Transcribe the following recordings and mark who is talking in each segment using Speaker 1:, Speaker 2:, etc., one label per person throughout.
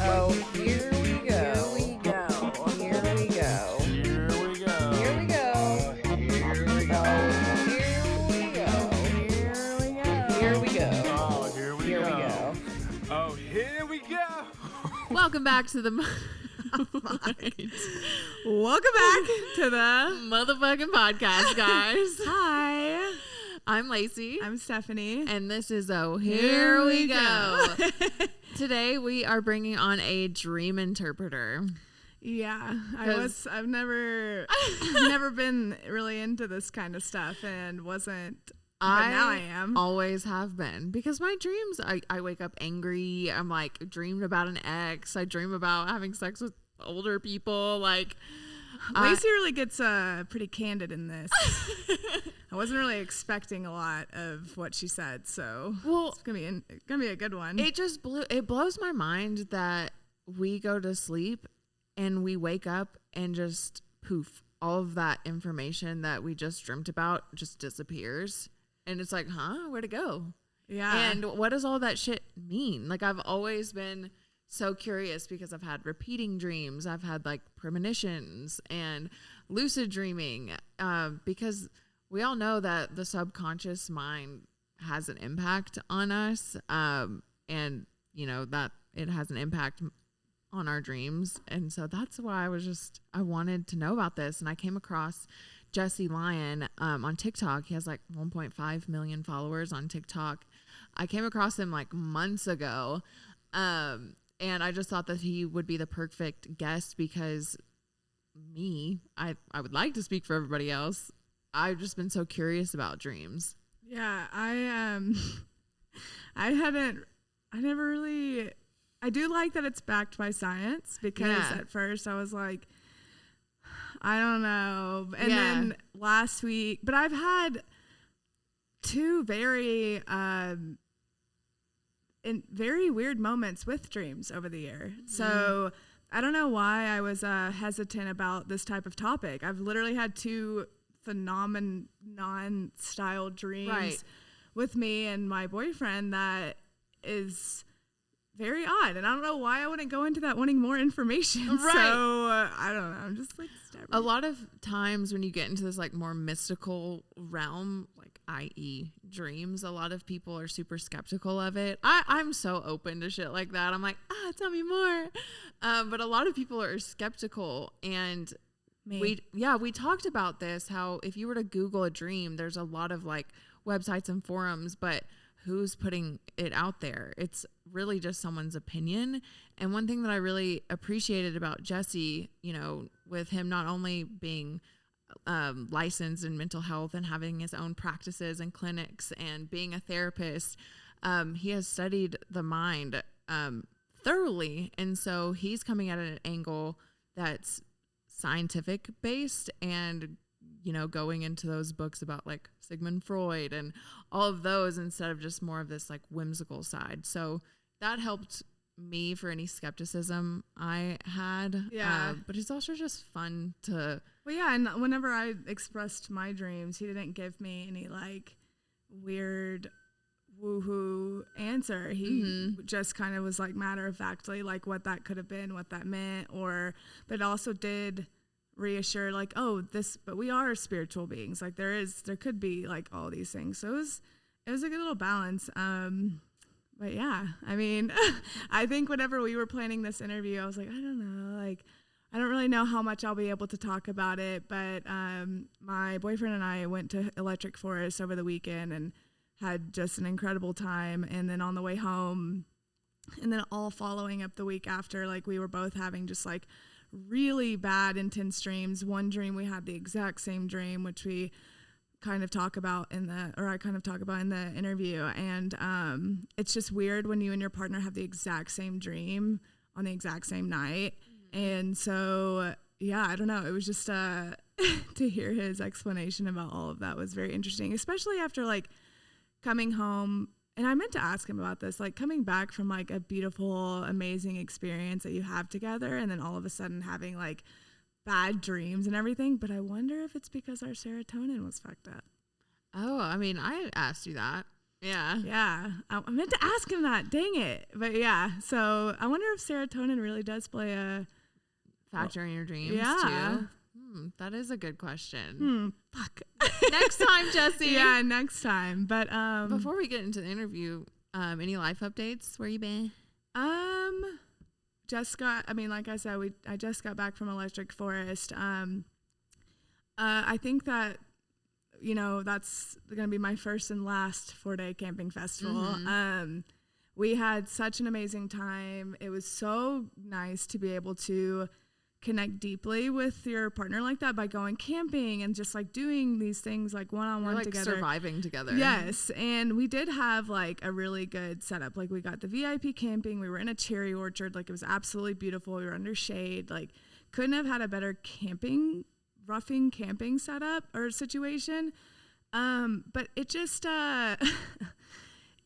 Speaker 1: Oh, here we go. Here we go. Here we go.
Speaker 2: Here we go.
Speaker 1: Here we go.
Speaker 3: Here we go.
Speaker 1: Here we go. Here we go.
Speaker 2: Oh, here we
Speaker 1: Here we
Speaker 2: go.
Speaker 1: go.
Speaker 2: Oh, here we go.
Speaker 4: Welcome back to the
Speaker 5: Welcome back to the
Speaker 4: motherfucking podcast, guys.
Speaker 5: Hi.
Speaker 4: I'm Lacey,
Speaker 5: I'm Stephanie.
Speaker 4: and this is Here We Go.
Speaker 5: go.
Speaker 4: Today we are bringing on a dream interpreter.
Speaker 5: Yeah,
Speaker 4: Because-
Speaker 5: I've never been really into this kind of stuff and wasn't. But now I am.
Speaker 4: Always have been, because my dreams, I wake up angry. I'm like dreamed about an ex. I dream about having sex with older people. Like
Speaker 5: Lacey really gets pretty candid in this. I wasn't really expecting a lot of what she said, so it's gonna be a good one.
Speaker 4: it blows my mind that we go to sleep and we wake up and just poof, all of that information that we just dreamt about just disappears. And it's like, huh? Where'd it go?
Speaker 5: Yeah.
Speaker 4: And what does all that shit mean? Like, I've always been so curious because I've had repeating dreams. I've had like premonitions and lucid dreaming, because we all know that the subconscious mind has an impact on us. And you know, that it has an impact on our dreams. And so that's why I wanted to know about this. And I came across Lyon on TikTok. He has like 1.5 million followers on TikTok. I came across him like months ago. And I just thought that he would be the perfect guest because I would like to speak for everybody else. I've just been so curious about dreams.
Speaker 5: Yeah, I do like that it's backed by science, because at first I was like, I don't know. And then last week, but I've had two very weird moments with dreams over the year. Mm-hmm. So I don't know why I was hesitant about this type of topic. I've literally had two phenomenon-style dreams with me and my boyfriend that is very odd, and I don't know why I wouldn't go into that wanting more information.
Speaker 4: Right.
Speaker 5: So I don't know. I'm just like stubborn.
Speaker 4: A lot of times when you get into this like more mystical realm, like i.e. dreams, a lot of people are super skeptical of it. I'm so open to shit like that. I'm like, tell me more. But a lot of people are skeptical, and we talked about this, how if you were to Google a dream, there's a lot of like websites and forums, but who's putting it out there? It's really just someone's opinion. And one thing that I really appreciated about Jesse, you know, with him not only being licensed in mental health and having his own practices and clinics and being a therapist, he has studied the mind thoroughly. And so he's coming at an angle that's scientific based, and you know, going into those books about like Sigmund Freud and all of those, instead of just more of this like whimsical side. So that helped me for any skepticism I had.
Speaker 5: Yeah.
Speaker 4: But it's also just fun to.
Speaker 5: Well, yeah. And whenever I expressed my dreams, he didn't give me any like weird woohoo answer. He just kind of was like matter of factly like what that could have been, what that meant, but also did reassure like, but we are spiritual beings. Like there could be like all these things. So it was a good little balance. But yeah, I mean, I think whenever we were planning this interview, I was like, I don't know, like, I don't really know how much I'll be able to talk about it. But my boyfriend and I went to Electric Forest over the weekend and had just an incredible time. And then on the way home, and then all following up the week after, like we were both having just like really bad, intense dreams. One dream we had the exact same dream, which we kind of talk about I kind of talk about in the interview. And it's just weird when you and your partner have the exact same dream on the exact same night. Mm-hmm. And so, yeah, I don't know. It was just to hear his explanation about all of that was very interesting, especially after like coming home. And I meant to ask him about this, like coming back from like a beautiful, amazing experience that you have together, and then all of a sudden having like bad dreams and everything. But I wonder if it's because our serotonin was fucked up.
Speaker 4: Oh, I mean, I asked you that. Yeah.
Speaker 5: Yeah. I meant to ask him that. Dang it. But yeah. So I wonder if serotonin really does play a
Speaker 4: factor in your dreams
Speaker 5: yeah.
Speaker 4: too. That is a good question.
Speaker 5: Fuck.
Speaker 4: Next time, Jesse.
Speaker 5: Yeah, next time. But
Speaker 4: before we get into the interview, any life updates? Where you been?
Speaker 5: Like I said, I just got back from Electric Forest. I think that, that's going to be my first and last 4-day camping festival. We had such an amazing time. It was so nice to be able to connect deeply with your partner like that by going camping and just like doing these things like one-on-one together.
Speaker 4: Surviving together.
Speaker 5: Yes. And we did have like a really good setup. Like we got the VIP camping. We were in a cherry orchard. Like it was absolutely beautiful. We were under shade. Like couldn't have had a better roughing camping setup or situation. But it just kind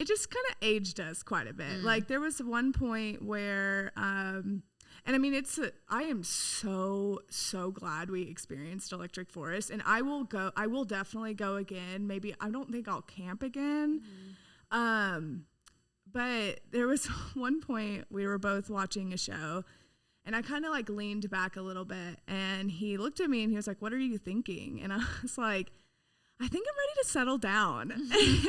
Speaker 5: of aged us quite a bit. Like there was one point where, and I mean, I am so glad we experienced Electric Forest, and I will definitely go again. Maybe, I don't think I'll camp again. But there was one point we were both watching a show, and I kind of like leaned back a little bit, and he looked at me and he was like, "What are you thinking?" And I was like, "I think I'm ready to settle down."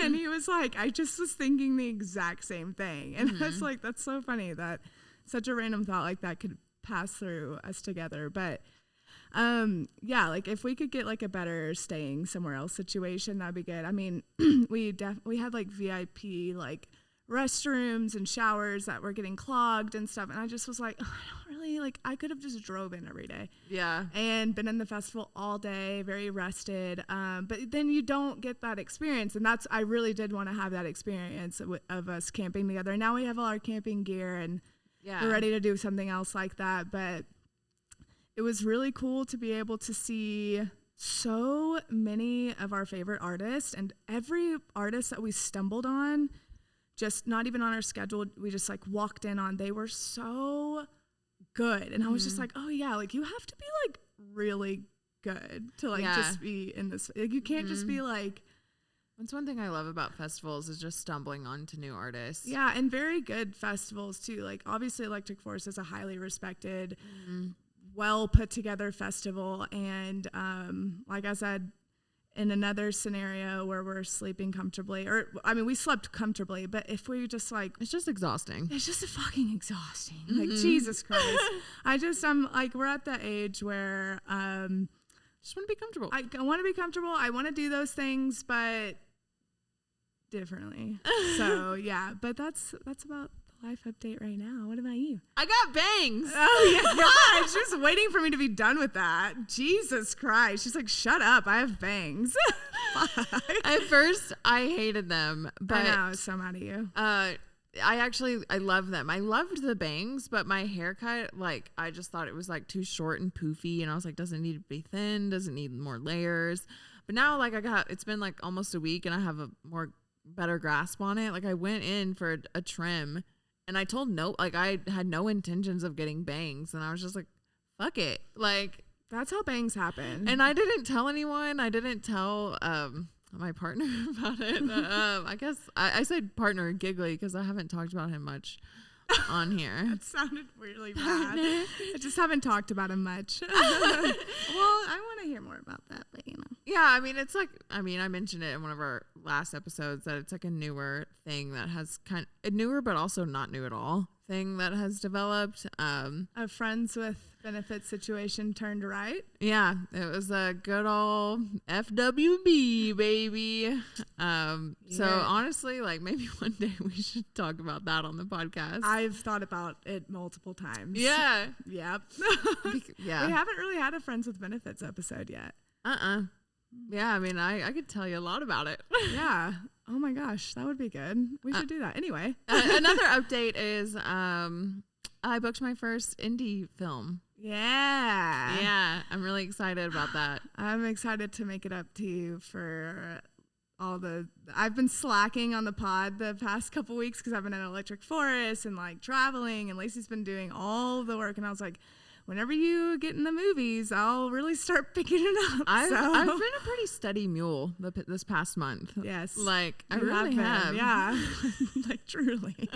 Speaker 5: And he was like, "I just was thinking the exact same thing." And I was like, that's so funny that such a random thought like that could pass through us together. But yeah, like if we could get like a better staying somewhere else situation, that'd be good. I mean, we had like VIP like restrooms and showers that were getting clogged and stuff, and I just was like, I don't really like, I could have just drove in every day and been in the festival all day, very rested, but then you don't get that experience, and I really did want to have that experience of us camping together. And now we have all our camping gear and we're ready to do something else like that. But it was really cool to be able to see so many of our favorite artists, and every artist that we stumbled on, just not even on our schedule, we just like walked in on, they were so good. And I was just like, oh yeah, like you have to be like really good to like just be in this. Like you can't just be like.
Speaker 4: That's one thing I love about festivals is just stumbling onto new artists.
Speaker 5: Yeah, and very good festivals too. Like obviously Electric Forest is a highly respected, well put together festival. And like I said, in another scenario where we're sleeping comfortably, or I mean we slept comfortably, but if we just like,
Speaker 4: it's just exhausting.
Speaker 5: It's just fucking exhausting. Like Jesus Christ. I'm like, we're at that age where
Speaker 4: just want to be comfortable.
Speaker 5: I want to be comfortable. I want to do those things, but differently. So yeah, but that's about the life update right now. What about you?
Speaker 4: I got bangs.
Speaker 5: Oh yeah, God, she's just waiting for me to be done with that. Jesus Christ, she's like, shut up, I have bangs.
Speaker 4: At first I hated them, but
Speaker 5: I know, I was so mad at you.
Speaker 4: I love them. I loved the bangs, but my haircut, like I just thought it was like too short and poofy, and I was like, doesn't need to be thin, doesn't need more layers. But now like it's been like almost a week and I have a better grasp on it. Like I went in for a trim, and I had no intentions of getting bangs, and I was just like, fuck it. Like
Speaker 5: that's how bangs happen.
Speaker 4: And I didn't tell anyone. I didn't tell my partner about it. I guess I said partner giggly because I haven't talked about him much on here.
Speaker 5: That sounded really bad. I just haven't talked about him much. Well, I want to hear more about that, but
Speaker 4: Yeah, I mean, it's like, I mentioned it in one of our last episodes that it's like a newer thing that has a newer but also not new at all thing that has developed.
Speaker 5: A friends with benefits situation turned right.
Speaker 4: Yeah, it was a good old FWB, baby. So honestly, like maybe one day we should talk about that on the podcast.
Speaker 5: I've thought about it multiple times.
Speaker 4: Yeah.
Speaker 5: Yep.
Speaker 4: Yeah.
Speaker 5: We haven't really had a friends with benefits episode yet.
Speaker 4: Yeah, I mean, I could tell you a lot about it.
Speaker 5: Yeah. Oh my gosh, that would be good. We should do that. Anyway.
Speaker 4: Another update is I booked my first indie film.
Speaker 5: Yeah.
Speaker 4: Yeah, I'm really excited about that.
Speaker 5: I'm excited to make it up to you for I've been slacking on the pod the past couple weeks because I've been in Electric Forest and like traveling, and Lacey's been doing all the work, and I was like, whenever you get in the movies, I'll really start picking it up.
Speaker 4: I've been a pretty steady mule this past month.
Speaker 5: Yes.
Speaker 4: Like, I
Speaker 5: You
Speaker 4: really
Speaker 5: been,
Speaker 4: have.
Speaker 5: Yeah. Like, truly.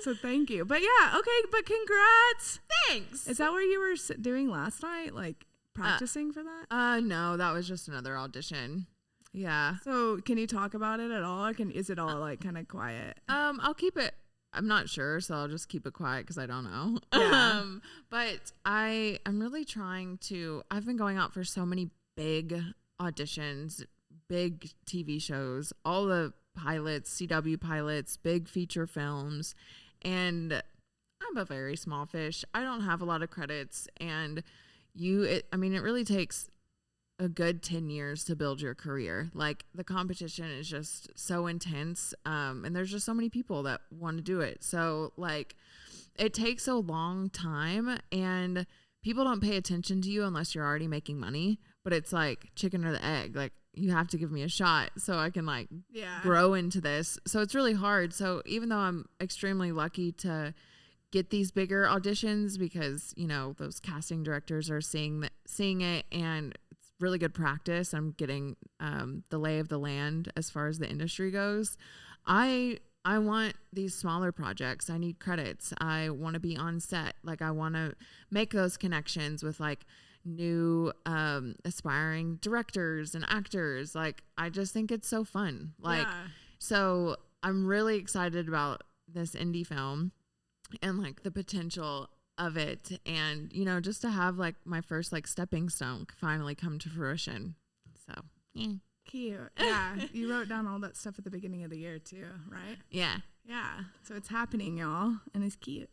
Speaker 5: So thank you. But yeah, okay, but congrats.
Speaker 4: Thanks.
Speaker 5: Is that what you were doing last night? Like, practicing for that?
Speaker 4: No, that was just another audition. Yeah.
Speaker 5: So can you talk about it at all? Or is it all like kind of quiet?
Speaker 4: I'll keep it. I'm not sure, so I'll just keep it quiet because I don't know.
Speaker 5: Yeah.
Speaker 4: But I'm really trying to. I've been going out for so many big auditions, big TV shows, all the pilots, CW pilots, big feature films, and I'm a very small fish. I don't have a lot of credits, and it really takes a good 10 years to build your career. Like, the competition is just so intense, and there's just so many people that want to do it. So like, it takes a long time, and people don't pay attention to you unless you're already making money. But it's like chicken or the egg. Like, you have to give me a shot so I can like grow into this. So it's really hard. So even though I'm extremely lucky to get these bigger auditions, because those casting directors are seeing it, and it's really good practice. I'm getting the lay of the land as far as the industry goes. I want these smaller projects. I need credits. I want to be on set. Like, I want to make those connections with like new aspiring directors and actors. Like, I just think it's so fun. Like, so I'm really excited about this indie film and like the potential of it, and just to have like my first like stepping stone finally come to fruition. So
Speaker 5: Cute. Yeah. You wrote down all that stuff at the beginning of the year too, right?
Speaker 4: Yeah.
Speaker 5: So it's happening, y'all, and it's cute.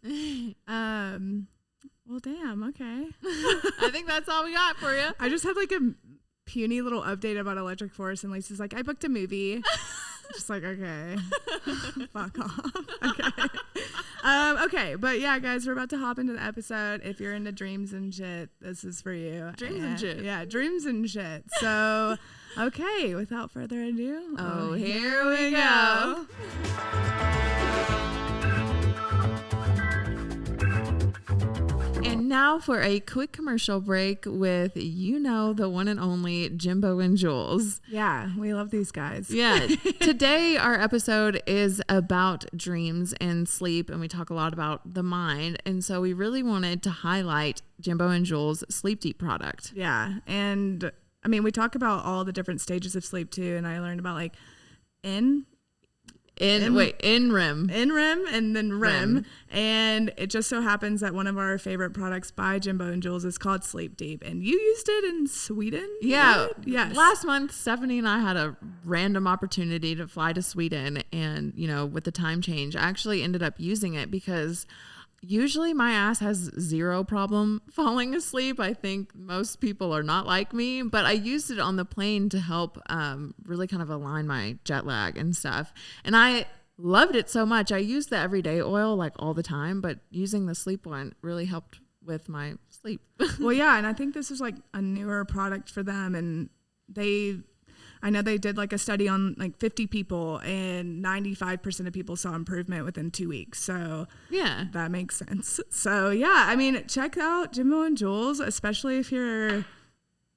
Speaker 5: Well, damn. Okay.
Speaker 4: I think that's all we got for you.
Speaker 5: I just had like a puny little update about Electric Forest, and Lisa's like, I booked a movie. Just like, okay. Fuck off. Okay. Okay, but yeah, guys, we're about to hop into the episode. If you're into dreams and shit, this is for you.
Speaker 4: Dreams and shit.
Speaker 5: Yeah, dreams and shit. So, okay, without further ado,
Speaker 4: here we go. And now for a quick commercial break with the one and only Jimbo and Jules.
Speaker 5: Yeah, we love these guys.
Speaker 4: Yeah. Today, our episode is about dreams and sleep, and we talk a lot about the mind. And so we really wanted to highlight Jimbo and Jules' Sleep Deep product.
Speaker 5: Yeah. And I mean, we talk about all the different stages of sleep too. And I learned about like NREM. NREM and then REM. And it just so happens that one of our favorite products by Jimbo and Jules is called Sleep Deep. And you used it in Sweden?
Speaker 4: Yeah.
Speaker 5: Right? Yes.
Speaker 4: Last month, Stephanie and I had a random opportunity to fly to Sweden. And, with the time change, I actually ended up using it because usually my ass has zero problem falling asleep. I think most people are not like me, but I used it on the plane to help really kind of align my jet lag and stuff. And I loved it so much. I used the everyday oil like all the time, but using the sleep one really helped with my sleep.
Speaker 5: Well, yeah. And I think this is like a newer product for them. And I know they did like a study on like 50 people, and 95% of people saw improvement within 2 weeks. So
Speaker 4: yeah,
Speaker 5: that makes sense. So yeah, I mean, check out Jimbo and Jules, especially if you're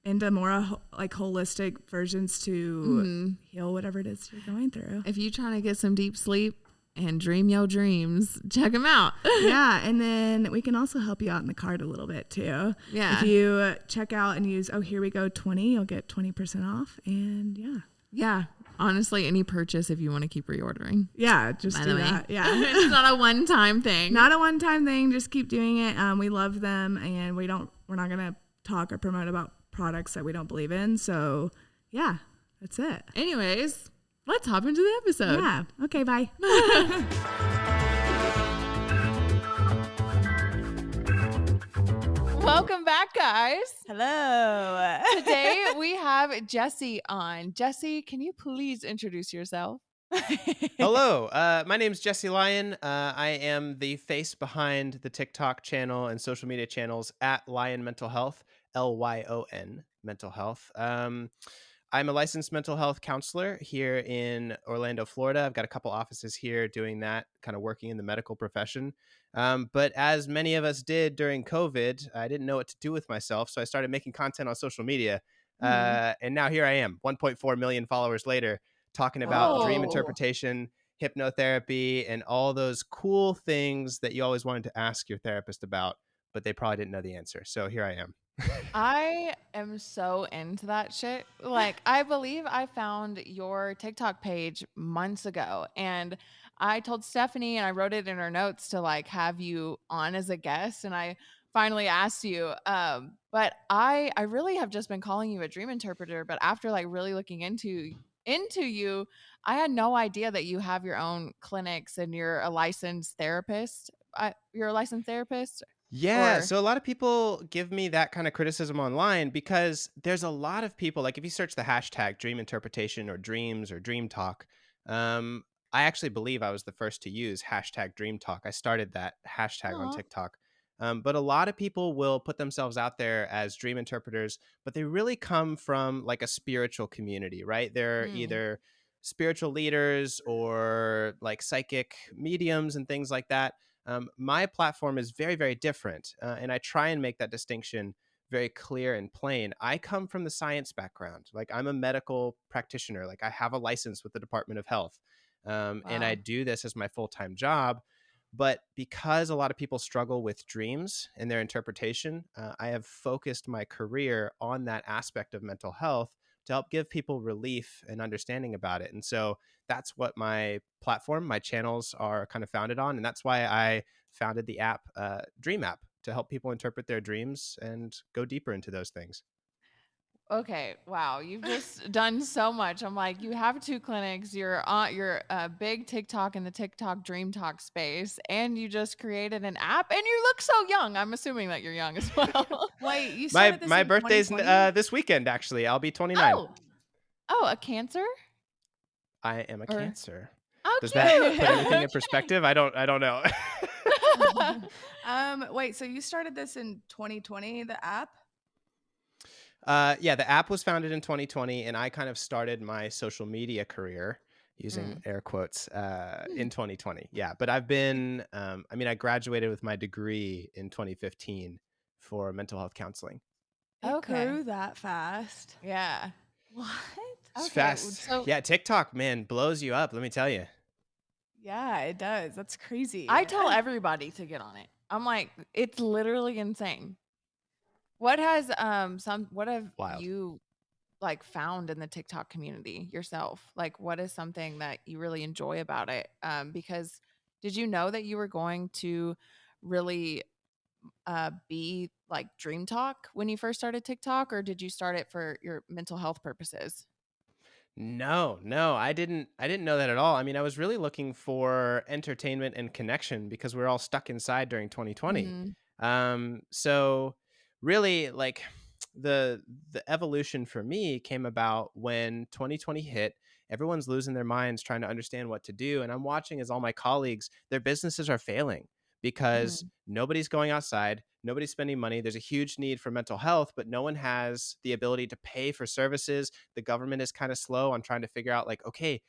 Speaker 5: into more like holistic versions to heal whatever it is you're going through.
Speaker 4: If you're trying to get some deep sleep and dream your dreams, check them out.
Speaker 5: Yeah. And then we can also help you out in the cart a little bit too.
Speaker 4: Yeah.
Speaker 5: If you check out and use, here we go 20, you'll get 20% off. And
Speaker 4: yeah. Honestly, any purchase if you want to keep reordering.
Speaker 5: Yeah. Just do that. Yeah.
Speaker 4: It's not a one-time thing.
Speaker 5: Not a one-time thing. Just keep doing it. We love them, and we're not going to talk or promote about products that we don't believe in. So yeah, that's it.
Speaker 4: Anyways, let's hop into the episode.
Speaker 5: Yeah. Okay, bye.
Speaker 4: Welcome back, guys.
Speaker 1: Hello.
Speaker 4: Today we have Jessie on. Jessie, can you please introduce yourself?
Speaker 3: Hello, my name's Jesse Lyon. I am the face behind the TikTok channel and social media channels at Lyon Mental Health, Lyon Mental Health. I'm a licensed mental health counselor here in Orlando, Florida. I've got a couple offices here doing that, kind of working in the medical profession. But as many of us did during COVID, I didn't know what to do with myself. So I started making content on social media. And now here I am, 1.4 million followers later, talking about dream
Speaker 4: Whoa.
Speaker 3: interpretation, hypnotherapy, and all those cool things that you always wanted to ask your therapist about, but they probably didn't know the answer. So here I am.
Speaker 4: I am so into that shit. Like, I believe I found your TikTok page months ago, and I told Stephanie, and I wrote it in her notes to like have you on as a guest, and I finally asked you. But I really have just been calling you a dream interpreter, but after like really looking into you, I had no idea that you have your own clinics and you're a licensed therapist. You're a licensed therapist,
Speaker 3: Yeah,
Speaker 4: or
Speaker 3: so a lot of people give me that kind of criticism online because there's a lot of people, like if you search the hashtag dream interpretation or dreams or dream talk, I actually believe I was the first to use hashtag dream talk. I started that hashtag on
Speaker 4: Aw.
Speaker 3: TikTok. But a lot of people will put themselves out there as dream interpreters, but they really come from like a spiritual community, right? They're
Speaker 4: Mm.
Speaker 3: either spiritual leaders or like psychic mediums and things like that. My platform is very, very different. And I try and make that distinction very clear and plain. I come from the science background. Like I'm a medical practitioner. Like I have a license with the Department of Health. And I
Speaker 4: Wow.
Speaker 3: do this as my full-time job. But because a lot of people struggle with dreams and their interpretation, I have focused my career on that aspect of mental health to help give people relief and understanding about it. And so that's what my platform, my channels are kind of founded on. And that's why I founded the app, Dream App, to help people interpret their dreams and go deeper into those things.
Speaker 4: Okay, wow, you've just done so much. I'm like, you have two clinics, you're a big TikTok in the TikTok Dream Talk space, and you just created an app, and you look so young. I'm assuming that you're young as well.
Speaker 5: Wait, you
Speaker 3: My
Speaker 5: started this
Speaker 3: my
Speaker 5: in
Speaker 3: birthday's
Speaker 5: 2020?
Speaker 3: this weekend, actually. I'll be 29.
Speaker 4: Oh, oh, a Cancer?
Speaker 3: I am a
Speaker 4: Or
Speaker 3: Cancer.
Speaker 4: oh,
Speaker 3: Does that put anything
Speaker 4: cute.
Speaker 3: in perspective? I don't know.
Speaker 5: Wait, so you started this in 2020, the app?
Speaker 3: Yeah, the app was founded in 2020, and I kind of started my social media career using
Speaker 4: Mm.
Speaker 3: air quotes
Speaker 4: Hmm.
Speaker 3: in 2020. Yeah, but I've been, I graduated with my degree in 2015 for mental health counseling.
Speaker 5: It
Speaker 4: Okay.
Speaker 5: grew that fast.
Speaker 4: Yeah.
Speaker 5: What?
Speaker 3: It's
Speaker 4: Okay.
Speaker 3: fast.
Speaker 4: So
Speaker 3: Yeah, TikTok, man, blows you up. Let me tell you.
Speaker 5: Yeah, it does. That's crazy.
Speaker 4: I tell everybody to get on it. I'm like, it's literally insane. What has what have
Speaker 3: Wild.
Speaker 4: you like found in the TikTok community yourself? Like what is something that you really enjoy about it? Because did you know that you were going to really be like Dream Talk when you first started TikTok, or did you start it for your mental health purposes?
Speaker 3: No, I didn't know that at all. I was really looking for entertainment and connection because we're all stuck inside during 2020.
Speaker 4: Mhm.
Speaker 3: So really like the evolution for me came about when 2020 hit. Everyone's losing their minds trying to understand what to do, and I'm watching as all my colleagues, their businesses are failing because
Speaker 4: Mhm.
Speaker 3: nobody's going outside, nobody's spending money. There's a huge need for mental health, but no one has the ability to pay for services. The government is kind of slow on trying to figure out like, okay,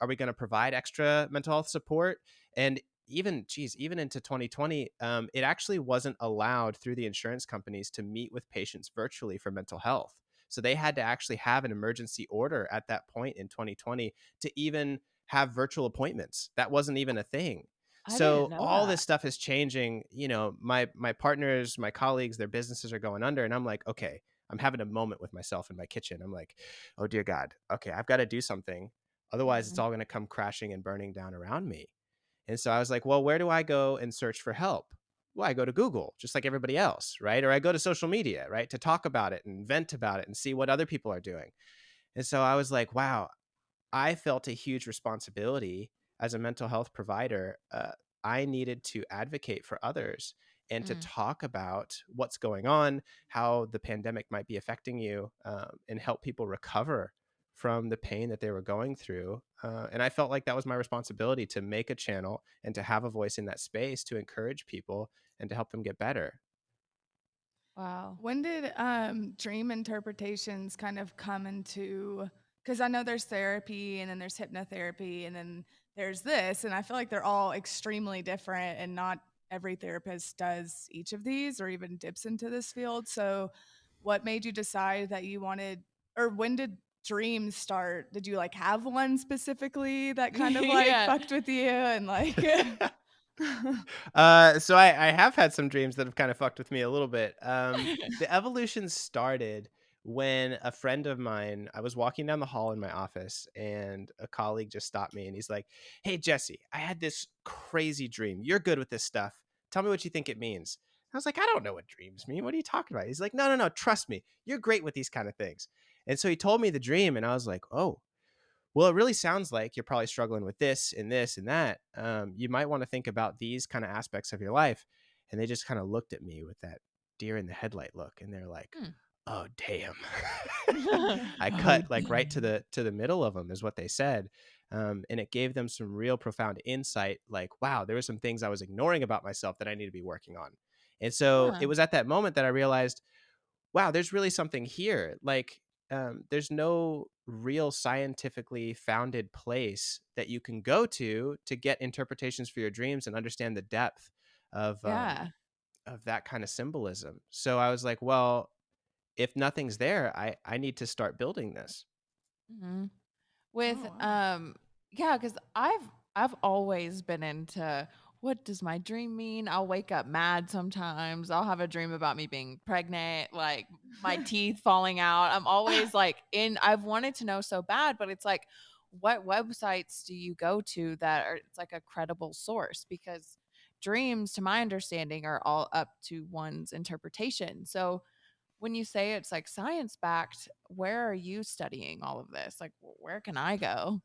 Speaker 3: are we going to provide extra mental health support? And even into 2020, it actually wasn't allowed through the insurance companies to meet with patients virtually for mental health. So they had to actually have an emergency order at that point in 2020 to even have virtual appointments. That wasn't even a thing.
Speaker 4: I didn't
Speaker 3: So
Speaker 4: know
Speaker 3: all
Speaker 4: that.
Speaker 3: this stuff is changing. My partners, my colleagues, their businesses are going under, and I'm like, okay, I'm having a moment with myself in my kitchen. I'm like, oh dear God, okay, I've got to do something. Otherwise, it's
Speaker 4: Mhm.
Speaker 3: all going to come crashing and burning down around me. And so I was like, well, where do I go and search for help? Well, I go to Google, just like everybody else, right? Or I go to social media, right? To talk about it and vent about it and see what other people are doing. And so I was like, wow, I felt a huge responsibility as a mental health provider. I needed to advocate for others and to
Speaker 4: Mm.
Speaker 3: talk about what's going on, how the pandemic might be affecting you, and help people recover from the pain that they were going through. And I felt like that was my responsibility to make a channel and to have a voice in that space to encourage people and to help them get better.
Speaker 4: Wow.
Speaker 5: When did dream interpretations kind of come into? Because I know there's therapy, and then there's hypnotherapy, and then there's this, and I feel like they're all extremely different, and not every therapist does each of these or even dips into this field. So, what made you decide that you wanted, or when did dreams start? Did you like have one specifically that kind of like
Speaker 4: Yeah.
Speaker 5: fucked with you and like?
Speaker 3: So I have had some dreams that have kind of fucked with me a little bit. The evolution started when a friend of mine, I was walking down the hall in my office and a colleague just stopped me and he's like, "Hey, Jesse, I had this crazy dream. You're good with this stuff. Tell me what you think it means." I was like, "I don't know what dreams mean. What are you talking about?" He's like, "No, no, no. Trust me. You're great with these kind of things." And so he told me the dream and I was like, "Oh, well, it really sounds like you're probably struggling with this and this and that. You might want to think about these kind of aspects of your life." And they just kind of looked at me with that deer in the headlight look, and they're like,
Speaker 4: Hmm.
Speaker 3: "Oh, damn." I
Speaker 4: Oh,
Speaker 3: cut like right to the middle of them is what they said. And it gave them some real profound insight. Like, wow, there were some things I was ignoring about myself that I need to be working on. And so
Speaker 4: huh.
Speaker 3: it was at that moment that I realized, wow, there's really something here. Like, there's no real scientifically founded place that you can go to get interpretations for your dreams and understand the depth
Speaker 4: Yeah.
Speaker 3: of that kind of symbolism. So I was like, well, if nothing's there, I need to start building this.
Speaker 4: hmm With
Speaker 5: Oh, wow.
Speaker 4: yeah, because I've always been into what does my dream mean? I'll wake up mad sometimes. I'll have a dream about me being pregnant, like my teeth falling out. I'm always like I've wanted to know so bad, but it's like, what websites do you go to that are it's like a credible source? Because dreams, to my understanding, are all up to one's interpretation. So when you say it's like science backed, where are you studying all of this? Like, where can I go?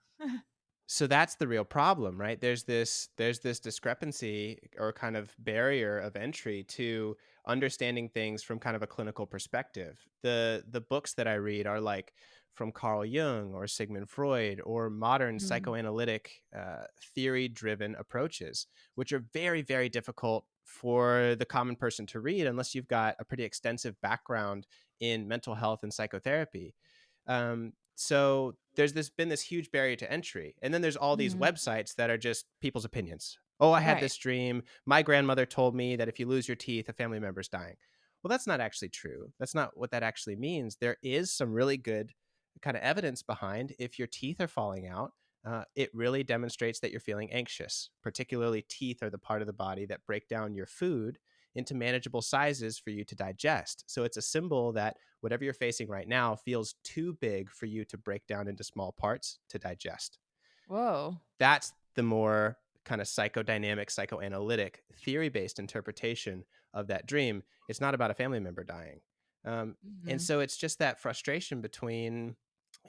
Speaker 3: So that's the real problem, right? There's this discrepancy or kind of barrier of entry to understanding things from kind of a clinical perspective. The books that I read are like from Carl Jung or Sigmund Freud or modern
Speaker 4: Mm.
Speaker 3: psychoanalytic theory driven approaches, which are very, very difficult for the common person to read unless you've got a pretty extensive background in mental health and psychotherapy. So there's been this huge barrier to entry. And then there's all these
Speaker 4: Mhm.
Speaker 3: websites that are just people's opinions. "Oh, I had
Speaker 4: Right.
Speaker 3: this dream. My grandmother told me that if you lose your teeth, a family member's dying." Well, that's not actually true. That's not what that actually means. There is some really good kind of evidence behind if your teeth are falling out. It really demonstrates that you're feeling anxious. Particularly, teeth are the part of the body that break down your food into manageable sizes for you to digest. So it's a symbol that whatever you're facing right now feels too big for you to break down into small parts to digest.
Speaker 4: Whoa.
Speaker 3: That's the more kind of psychodynamic, psychoanalytic, theory based interpretation of that dream. It's not about a family member dying. And
Speaker 4: Mhm.
Speaker 3: so it's just that frustration between,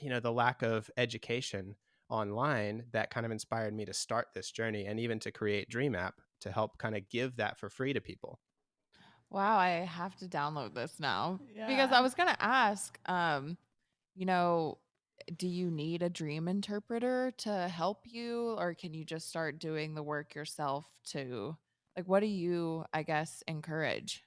Speaker 3: the lack of education online that kind of inspired me to start this journey and even to create Dream App to help kind of give that for free to people.
Speaker 4: Wow, I have to download this now because I
Speaker 5: Yeah.
Speaker 4: was gonna ask, you know, do you need a dream interpreter to help you, or can you just start doing the work yourself to, like, what do you, I guess, encourage?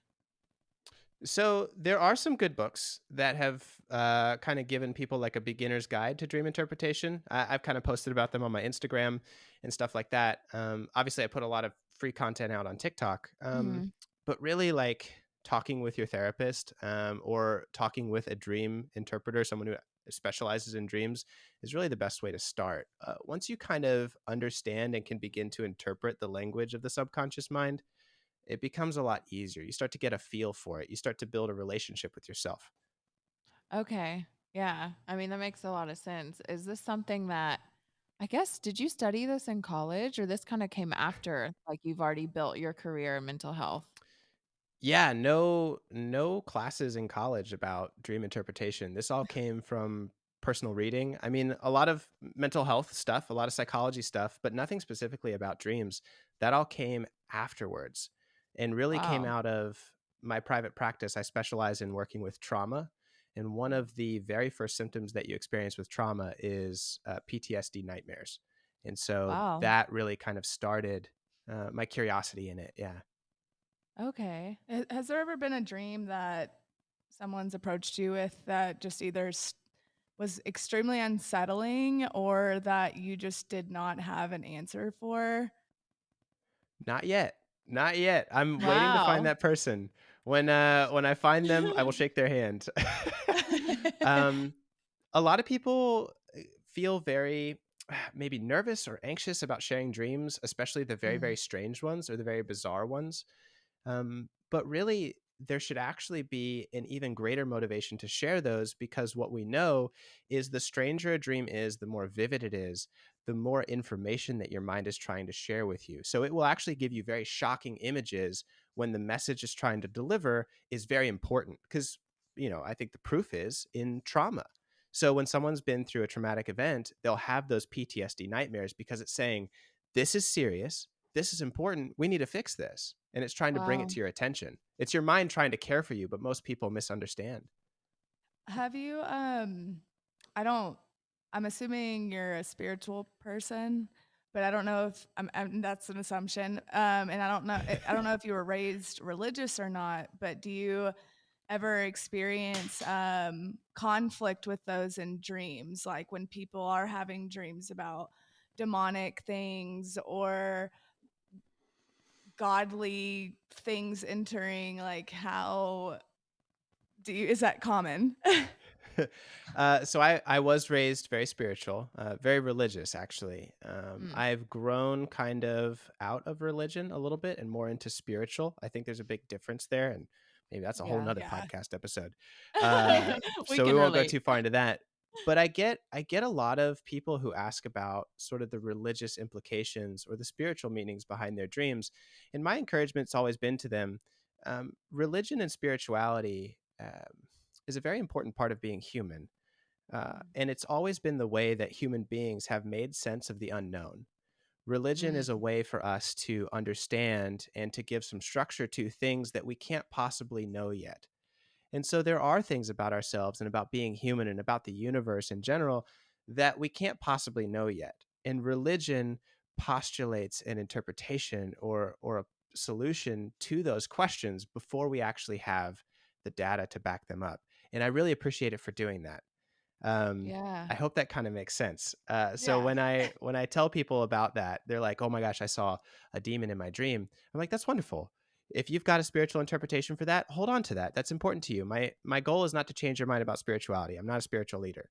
Speaker 3: So there are some good books that have kind of given people like a beginner's guide to dream interpretation. I've kind of posted about them on my Instagram and stuff like that. Obviously, I put a lot of free content out on TikTok,
Speaker 4: Mhm.
Speaker 3: but really like talking with your therapist or talking with a dream interpreter, someone who specializes in dreams, is really the best way to start. Once you kind of understand and can begin to interpret the language of the subconscious mind, it becomes a lot easier. You start to get a feel for it. You start to build a relationship with yourself.
Speaker 4: Okay. Yeah. I mean, that makes a lot of sense. Is this something that I guess did you study this in college or this kind of came after like you've already built your career in mental health?
Speaker 3: Yeah, no classes in college about dream interpretation. This all came from personal reading. I mean, a lot of mental health stuff, a lot of psychology stuff, but nothing specifically about dreams. That all came afterwards and really came
Speaker 4: Wow.
Speaker 3: out of my private practice. I specialize in working with trauma. And one of the very first symptoms that you experience with trauma is PTSD nightmares. And so
Speaker 4: Wow.
Speaker 3: that really kind of started my curiosity in it. Yeah.
Speaker 4: Okay.
Speaker 5: Has there ever been a dream that someone's approached you with that just either was extremely unsettling or that you just did not have an answer for?
Speaker 3: Not yet. Not yet. I'm waiting to find
Speaker 4: Wow.
Speaker 3: that person. When I find them, I will shake their hand. um, a lot of people feel very maybe nervous or anxious about sharing dreams, especially the very, very
Speaker 4: Mm.
Speaker 3: strange ones or the very bizarre ones. But really, there should actually be an even greater motivation to share those because what we know is the stranger a dream is, the more vivid it is, the more information that your mind is trying to share with you. So it will actually give you very shocking images when the message is trying to deliver is very important because, I think the proof is in trauma. So when someone's been through a traumatic event, they'll have those PTSD nightmares because it's saying, this is serious. This is important. We need to fix this. And it's trying to bring it
Speaker 4: Wow.
Speaker 3: to your attention. It's your mind trying to care for you, but most people misunderstand.
Speaker 5: Have you I don't I'm assuming you're a spiritual person, but I don't know if that's an assumption. And I don't know if you were raised religious or not, but do you ever experience conflict with those in dreams, like when people are having dreams about demonic things or godly things entering, like how is that common?
Speaker 3: So I was raised very spiritual, very religious, actually.
Speaker 4: Mm.
Speaker 3: I've grown kind of out of religion a little bit and more into spiritual. I think there's a big difference there. And maybe that's a whole
Speaker 4: Yeah.
Speaker 3: nother
Speaker 5: Yeah.
Speaker 3: podcast episode. Uh,
Speaker 4: We
Speaker 3: so we
Speaker 4: can
Speaker 3: won't go
Speaker 4: relate.
Speaker 3: too far into that. But I get a lot of people who ask about sort of the religious implications or the spiritual meanings behind their dreams. And my encouragement's always been to them, religion and spirituality is a very important part of being human. And it's always been the way that human beings have made sense of the unknown. Religion is a
Speaker 4: Mm.
Speaker 3: way for us to understand and to give some structure to things that we can't possibly know yet. And so there are things about ourselves and about being human and about the universe in general that we can't possibly know yet. And religion postulates an interpretation or a solution to those questions before we actually have the data to back them up. And I really appreciate it for doing that. Um,
Speaker 4: Yeah.
Speaker 3: I hope that kind of makes sense. So
Speaker 5: Yeah.
Speaker 3: when I tell people about that, they're like, "Oh my gosh, I saw a demon in my dream." I'm like, "That's wonderful. If you've got a spiritual interpretation for that, hold on to that. That's important to you. My goal is not to change your mind about spirituality. I'm not a spiritual leader.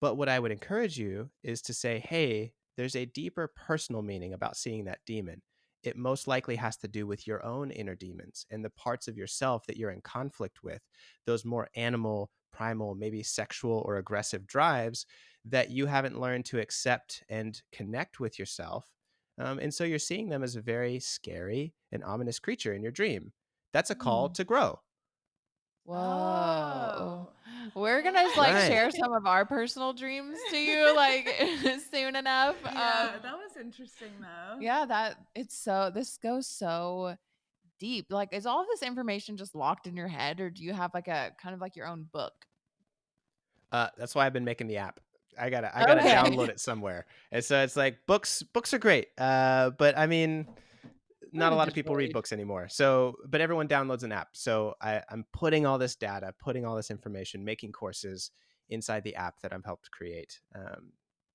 Speaker 3: But what I would encourage you is to say, hey, there's a deeper personal meaning about seeing that demon. It most likely has to do with your own inner demons and the parts of yourself that you're in conflict with, those more animal, primal, maybe sexual or aggressive drives that you haven't learned to accept and connect with yourself. And so you're seeing them as a very scary and ominous creature in your dream. That's a call
Speaker 4: Mm.
Speaker 3: to grow.
Speaker 4: Whoa.
Speaker 5: Oh.
Speaker 4: We're gonna like
Speaker 3: Right.
Speaker 4: share some of our personal dreams to you like soon enough.
Speaker 5: Yeah, that was interesting though.
Speaker 4: Yeah, this goes so deep. Like, is all of this information just locked in your head, or do you have like a kind of like your own book?
Speaker 3: That's why I've been making the app. I gotta
Speaker 4: Okay.
Speaker 3: download it somewhere. And so it's like books are great. But I mean,
Speaker 4: We're
Speaker 3: not a
Speaker 4: gonna
Speaker 3: lot of
Speaker 4: just
Speaker 3: people read
Speaker 4: read.
Speaker 3: books anymore. So, but everyone downloads an app. So I'm putting all this data, putting all this information, making courses inside the app that I've helped create.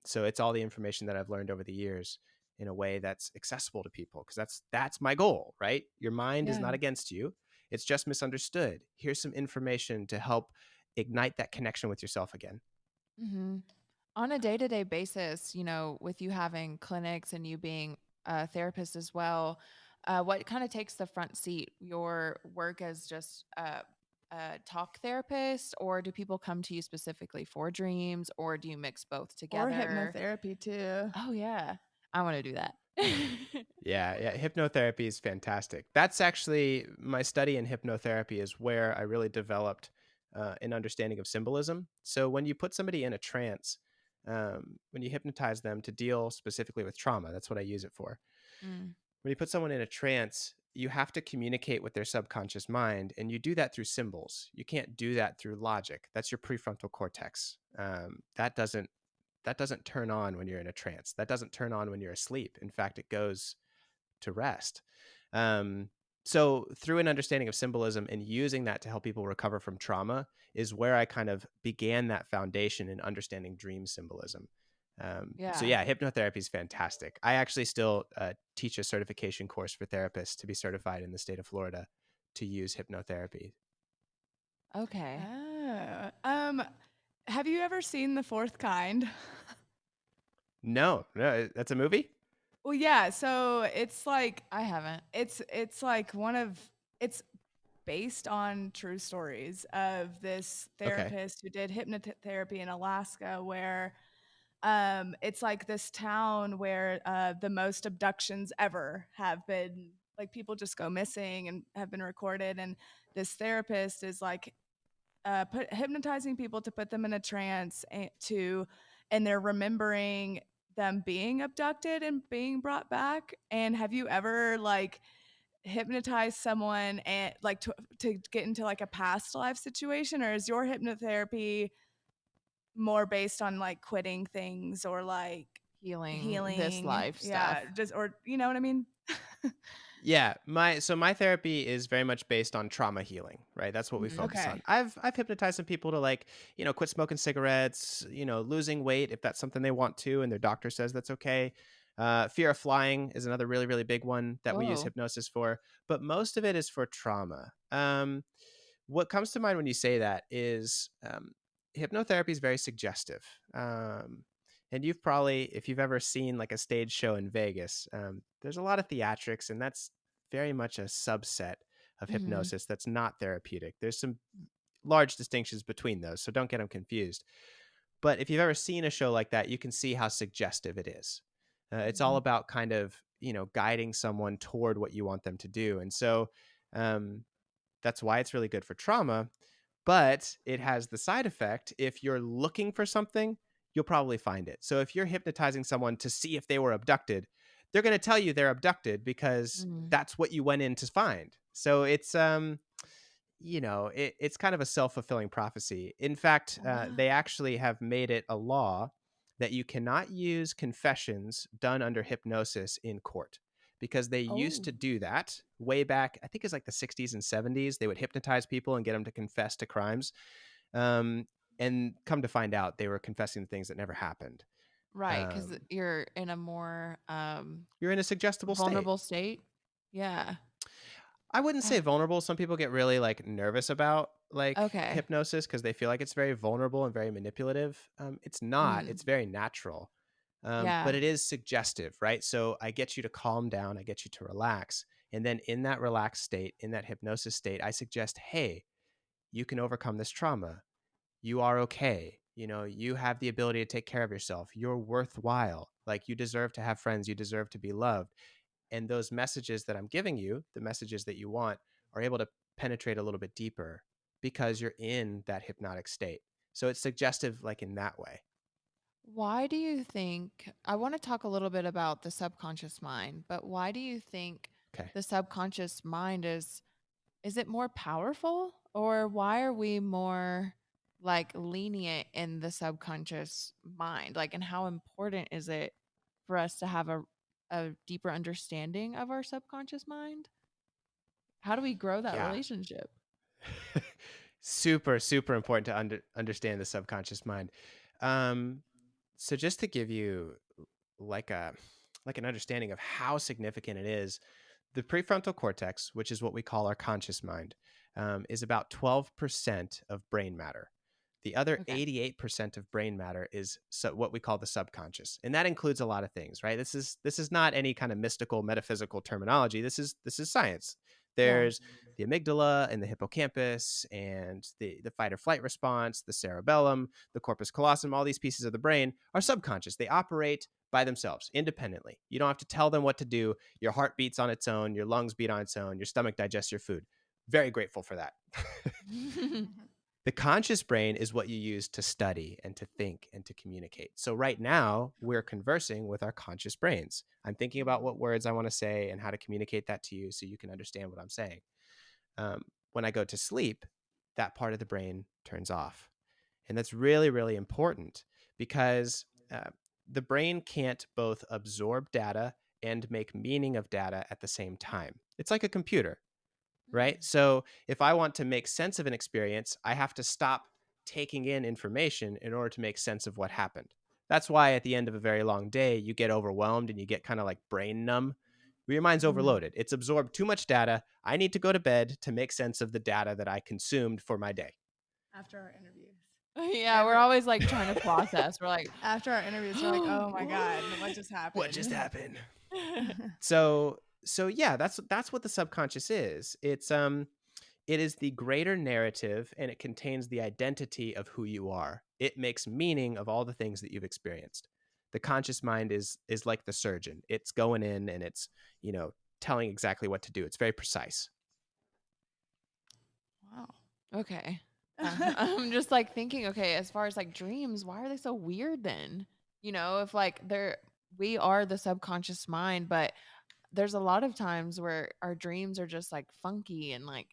Speaker 3: So it's all the information that I've learned over the years in a way that's accessible to people because that's my goal, right? Your mind is
Speaker 4: Yeah.
Speaker 3: not against you. It's just misunderstood. Here's some information to help ignite that connection with yourself again.
Speaker 4: Hmm. On a day-to-day basis, with you having clinics and you being a therapist as well, what kind of takes the front seat? Your work as just a talk therapist, or do people come to you specifically for dreams, or do you mix both
Speaker 5: Or
Speaker 4: together?
Speaker 5: hypnotherapy too.
Speaker 4: Oh yeah, I want to do that.
Speaker 3: Yeah, hypnotherapy is fantastic. That's actually my study in hypnotherapy is where I really developed an understanding of symbolism. So when you put somebody in a trance, when you hypnotize them to deal specifically with trauma, that's what I use it for.
Speaker 4: Mm.
Speaker 3: When you put someone in a trance, you have to communicate with their subconscious mind, and you do that through symbols. You can't do that through logic. That's your prefrontal cortex. That doesn't turn on when you're in a trance. That doesn't turn on when you're asleep. In fact, it goes to rest. Um, So through an understanding of symbolism and using that to help people recover from trauma is where I kind of began that foundation in understanding dream symbolism. So
Speaker 1: Yeah.
Speaker 3: yeah, hypnotherapy is fantastic. I actually still teach a certification course for therapists to be certified in the state of Florida to use hypnotherapy.
Speaker 1: Okay.
Speaker 5: Have you ever seen The Fourth Kind?
Speaker 3: No, that's a movie?
Speaker 5: Well, yeah. So it's like
Speaker 1: I haven't.
Speaker 5: it's like it's based on true stories of this
Speaker 3: Okay.
Speaker 5: therapist who did hypnotherapy in Alaska, where it's like this town where the most abductions ever have been, like, people just go missing and have been recorded, and this therapist is like hypnotizing people to put them in a trance and they're remembering them being abducted and being brought back. And have you ever like hypnotized someone and like to get into like a past life situation, or is your hypnotherapy more based on like quitting things or like
Speaker 1: Healing this
Speaker 5: healing?
Speaker 1: life
Speaker 5: Yeah,
Speaker 1: stuff.
Speaker 5: just, or you know what I mean?
Speaker 3: Yeah, my therapy is very much based on trauma healing, right? That's what we
Speaker 1: Mhm.
Speaker 3: focus on.
Speaker 5: Okay.
Speaker 3: I've hypnotized some people to, like, quit smoking cigarettes, losing weight if that's something they want to and their doctor says that's okay. Fear of flying is another really, really big one that we use
Speaker 1: Whoa.
Speaker 3: hypnosis for, but most of it is for trauma. What comes to mind when you say that is hypnotherapy is very suggestive. And you've probably, if you've ever seen like a stage show in Vegas, there's a lot of theatrics, and that's very much a subset of
Speaker 1: Mhm.
Speaker 3: hypnosis that's not therapeutic. There's some large distinctions between those, so don't get them confused. But if you've ever seen a show like that, you can see how suggestive it is. It's all
Speaker 1: Mhm.
Speaker 3: about kind of, guiding someone toward what you want them to do. And so um, that's why it's really good for trauma. But it has the side effect: if you're looking for something, you'll probably find it. So if you're hypnotizing someone to see if they were abducted, they're going to tell you they're abducted because
Speaker 1: Mhm.
Speaker 3: that's what you went in to find. So it's kind of a self-fulfilling prophecy. In fact, they actually have made it a law that you cannot use confessions done under hypnosis in court, because they used
Speaker 1: Oh.
Speaker 3: to do that way back. I think it's like the 60s and 70s. They would hypnotize people and get them to confess to crimes. Um, and come to find out, they were confessing to things that never happened.
Speaker 1: Right, because
Speaker 3: Um,
Speaker 1: you're in a more
Speaker 3: you're in a suggestible state.
Speaker 1: vulnerable state. Yeah.
Speaker 3: I wouldn't say
Speaker 1: Ah,
Speaker 3: vulnerable. Some people get really like nervous about like
Speaker 1: okay.
Speaker 3: hypnosis because they feel like it's very vulnerable and very manipulative. It's not.
Speaker 1: Mm.
Speaker 3: It's very natural, but
Speaker 1: Yeah.
Speaker 3: it is suggestive, right? So I get you to calm down. I get you to relax, and then in that relaxed state, in that hypnosis state, I suggest, hey, you can overcome this trauma. You are okay. You have the ability to take care of yourself. You're worthwhile. Like, you deserve to have friends. You deserve to be loved. And those messages that I'm giving you, the messages that you want, are able to penetrate a little bit deeper because you're in that hypnotic state. So it's suggestive, like, in that way.
Speaker 1: Why do you think, I want to talk a little bit about the subconscious mind, but why do you think
Speaker 3: Okay.
Speaker 1: the subconscious mind is it more powerful, or why are we more like lenient in the subconscious mind? Like, and how important is it for us to have a deeper understanding of our subconscious mind? How do we grow that
Speaker 3: Yeah.
Speaker 1: relationship?
Speaker 3: Super, super important to understand the subconscious mind. Um, so just to give you like an understanding of how significant it is, the prefrontal cortex, which is what we call our conscious mind, is about 12% of brain matter. The other
Speaker 1: Okay.
Speaker 3: 88% of brain matter is what we call the subconscious, and that includes a lot of things, right? This is not any kind of mystical, metaphysical terminology. This is science.
Speaker 1: Yeah.
Speaker 3: There's the amygdala and the hippocampus and the fight or flight response, the cerebellum, the corpus callosum. All these pieces of the brain are subconscious. They operate by themselves, independently. You don't have to tell them what to do. Your heart beats on its own. Your lungs beat on its own. Your stomach digests your food. Very grateful for that. The conscious brain is what you use to study and to think and to communicate. So right now, we're conversing with our conscious brains. I'm thinking about what words I want to say and how to communicate that to you so you can understand what I'm saying. When I go to sleep, that part of the brain turns off. And that's really, really important because the brain can't both absorb data and make meaning of data at the same time. It's like a computer. right? So if I want to make sense of an experience, I have to stop taking in information in order to make sense of what happened. That's why at the end of a very long day, you get overwhelmed and you get kind of like brain numb. Your mind's overloaded. It's absorbed too much data. I need to go to bed to make sense of the data that I consumed for my day.
Speaker 5: After our interviews.
Speaker 1: Yeah, we're always like trying to process. We're like,
Speaker 5: After our interviews, we're like, oh my God, what just happened?
Speaker 3: What just happened? So yeah, that's what the subconscious is. It is the greater narrative, and it contains the identity of who you are. It makes meaning of all the things that you've experienced. The conscious mind is like the surgeon. It's going in and it's, telling exactly what to do. It's very precise.
Speaker 5: Wow.
Speaker 1: okay. I'm just like thinking, okay, as far as like dreams, why are they so weird then? If like we are the subconscious mind, but there's a lot of times where our dreams are just like funky and like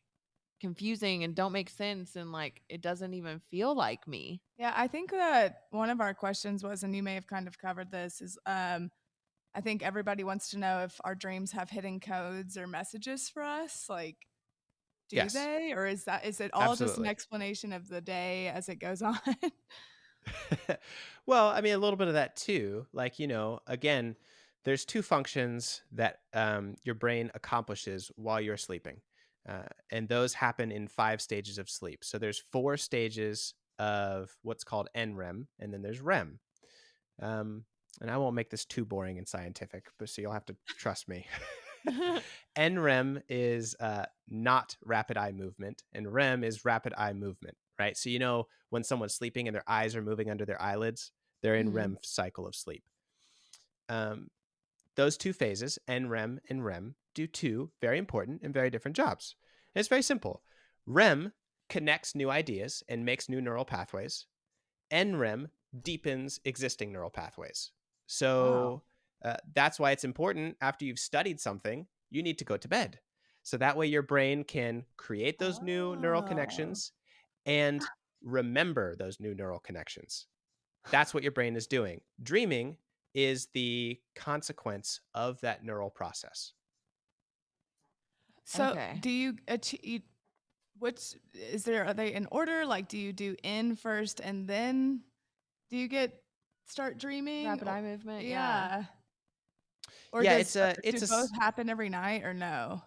Speaker 1: confusing and don't make sense, and like it doesn't even feel like me.
Speaker 5: Yeah, I think that one of our questions was, and you may have kind of covered this, is I think everybody wants to know if our dreams have hidden codes or messages for us. Like, do
Speaker 3: Yes.
Speaker 5: they? Or is it all just an
Speaker 3: Absolutely.
Speaker 5: explanation of the day as it goes on?
Speaker 3: Well, I mean, a little bit of that too. Like, again, there's two functions that your brain accomplishes while you're sleeping. And those happen in 5 stages of sleep. So there's 4 stages of what's called NREM, and then there's REM. And I won't make this too boring and scientific, but so you'll have to trust me. NREM is not rapid eye movement, and REM is rapid eye movement, right? So when someone's sleeping and their eyes are moving under their eyelids, they're in REM cycle of sleep. Those 2 phases, NREM and REM, do 2 very important and very different jobs. And it's very simple. REM connects new ideas and makes new neural pathways. NREM deepens existing neural pathways. So that's why it's important after you've studied something, you need to go to bed. So that way your brain can create those new neural connections and remember those new neural connections. That's what your brain is doing. Dreaming is the consequence of that neural process.
Speaker 5: So
Speaker 1: Okay.
Speaker 5: do you achieve, are they in order? Like, do you do in first and then do you start dreaming?
Speaker 1: Rapid eye movement.
Speaker 5: Yeah. Or
Speaker 3: Yeah,
Speaker 5: do both happen every night or no?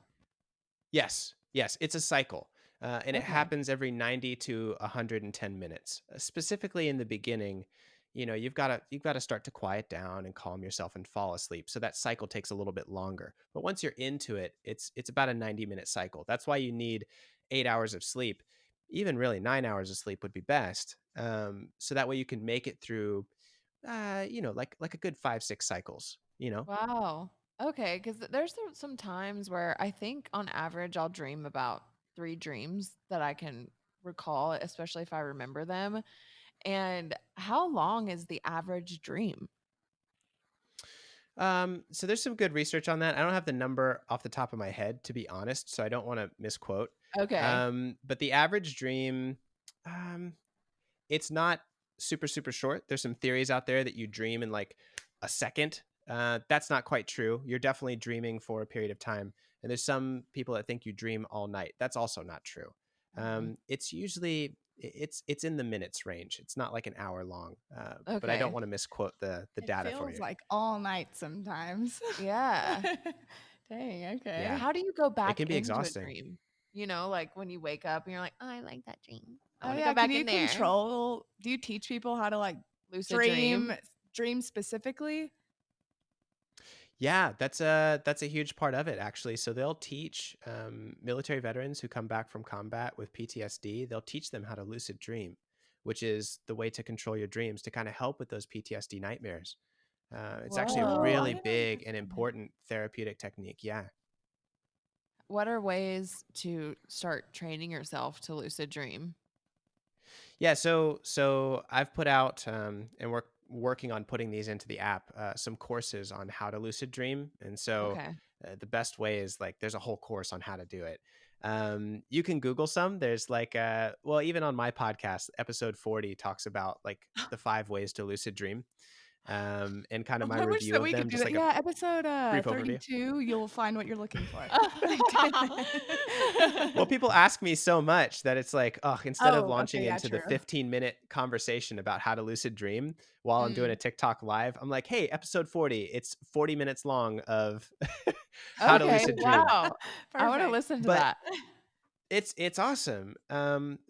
Speaker 3: Yes, it's a cycle. And it
Speaker 5: Okay.
Speaker 3: happens every 90 to 110 minutes. Specifically in the beginning, you've got to start to quiet down and calm yourself and fall asleep. So that cycle takes a little bit longer. But once you're into it, it's about a 90-minute cycle. That's why you need 8 hours of sleep. Even really 9 hours of sleep would be best. So that way you can make it through, like a good 5-6 cycles.
Speaker 1: Wow. Okay, because there's some times where I think on average I'll dream about 3 dreams that I can recall, especially if I remember them. And how long is the average dream?
Speaker 3: So there's some good research on that. I don't have the number off the top of my head, to be honest, so I don't want to misquote.
Speaker 1: Okay.
Speaker 3: But the average dream, it's not super, super short. There's some theories out there that you dream in like a second. That's not quite true. You're definitely dreaming for a period of time. And there's some people that think you dream all night. That's also not true. It's usually it's in the minutes range. It's not like an hour long. But I don't
Speaker 1: Okay.
Speaker 3: want to misquote the
Speaker 5: It
Speaker 3: data for
Speaker 5: feels
Speaker 3: you.
Speaker 5: like all night sometimes.
Speaker 1: Yeah.
Speaker 5: Dang, okay.
Speaker 3: Yeah.
Speaker 1: How do you go back
Speaker 3: can be
Speaker 1: into
Speaker 3: exhausting.
Speaker 1: a dream? Like when you wake up and you're like, oh, I like that dream. I
Speaker 5: Oh
Speaker 1: want to
Speaker 5: yeah,
Speaker 1: go back
Speaker 5: can you
Speaker 1: in there.
Speaker 5: do you teach people how to like
Speaker 1: Lucid
Speaker 5: dream specifically?
Speaker 3: Yeah, that's a huge part of it, actually. So they'll teach military veterans who come back from combat with PTSD. They'll teach them how to lucid dream, which is the way to control your dreams to kind of help with those PTSD nightmares. It's actually a
Speaker 5: Whoa, I
Speaker 3: really
Speaker 5: didn't know
Speaker 3: big
Speaker 5: this
Speaker 3: and
Speaker 5: was-
Speaker 3: important therapeutic technique. Yeah.
Speaker 1: What are ways to start training yourself to lucid dream?
Speaker 3: Yeah, so I've put out and we're working on putting these into the app, some courses on how to lucid dream. And so
Speaker 1: Okay.
Speaker 3: the best way is like there's a whole course on how to do it. You can Google some. There's like well, even on my podcast, episode 40 talks about like the 5 ways to lucid dream. and kind of my
Speaker 5: I wish
Speaker 3: review
Speaker 5: that
Speaker 3: of
Speaker 5: we could
Speaker 3: them,
Speaker 5: do
Speaker 3: just
Speaker 5: that.
Speaker 3: like a
Speaker 5: Yeah, episode
Speaker 3: brief overview.
Speaker 5: 32, you'll find what you're looking for.
Speaker 3: Well, people ask me so much that it's like, oh, instead of
Speaker 5: Oh,
Speaker 3: launching
Speaker 5: okay, yeah,
Speaker 3: into the
Speaker 5: true.
Speaker 3: 15-minute conversation about how to lucid dream while I'm doing a
Speaker 1: Mm.
Speaker 3: TikTok live, I'm like, hey, episode 40, it's 40 minutes long of how to
Speaker 1: Okay,
Speaker 3: lucid dream.
Speaker 1: wow. I want to
Speaker 5: Perfect.
Speaker 1: listen to
Speaker 3: But
Speaker 1: that.
Speaker 3: it's awesome.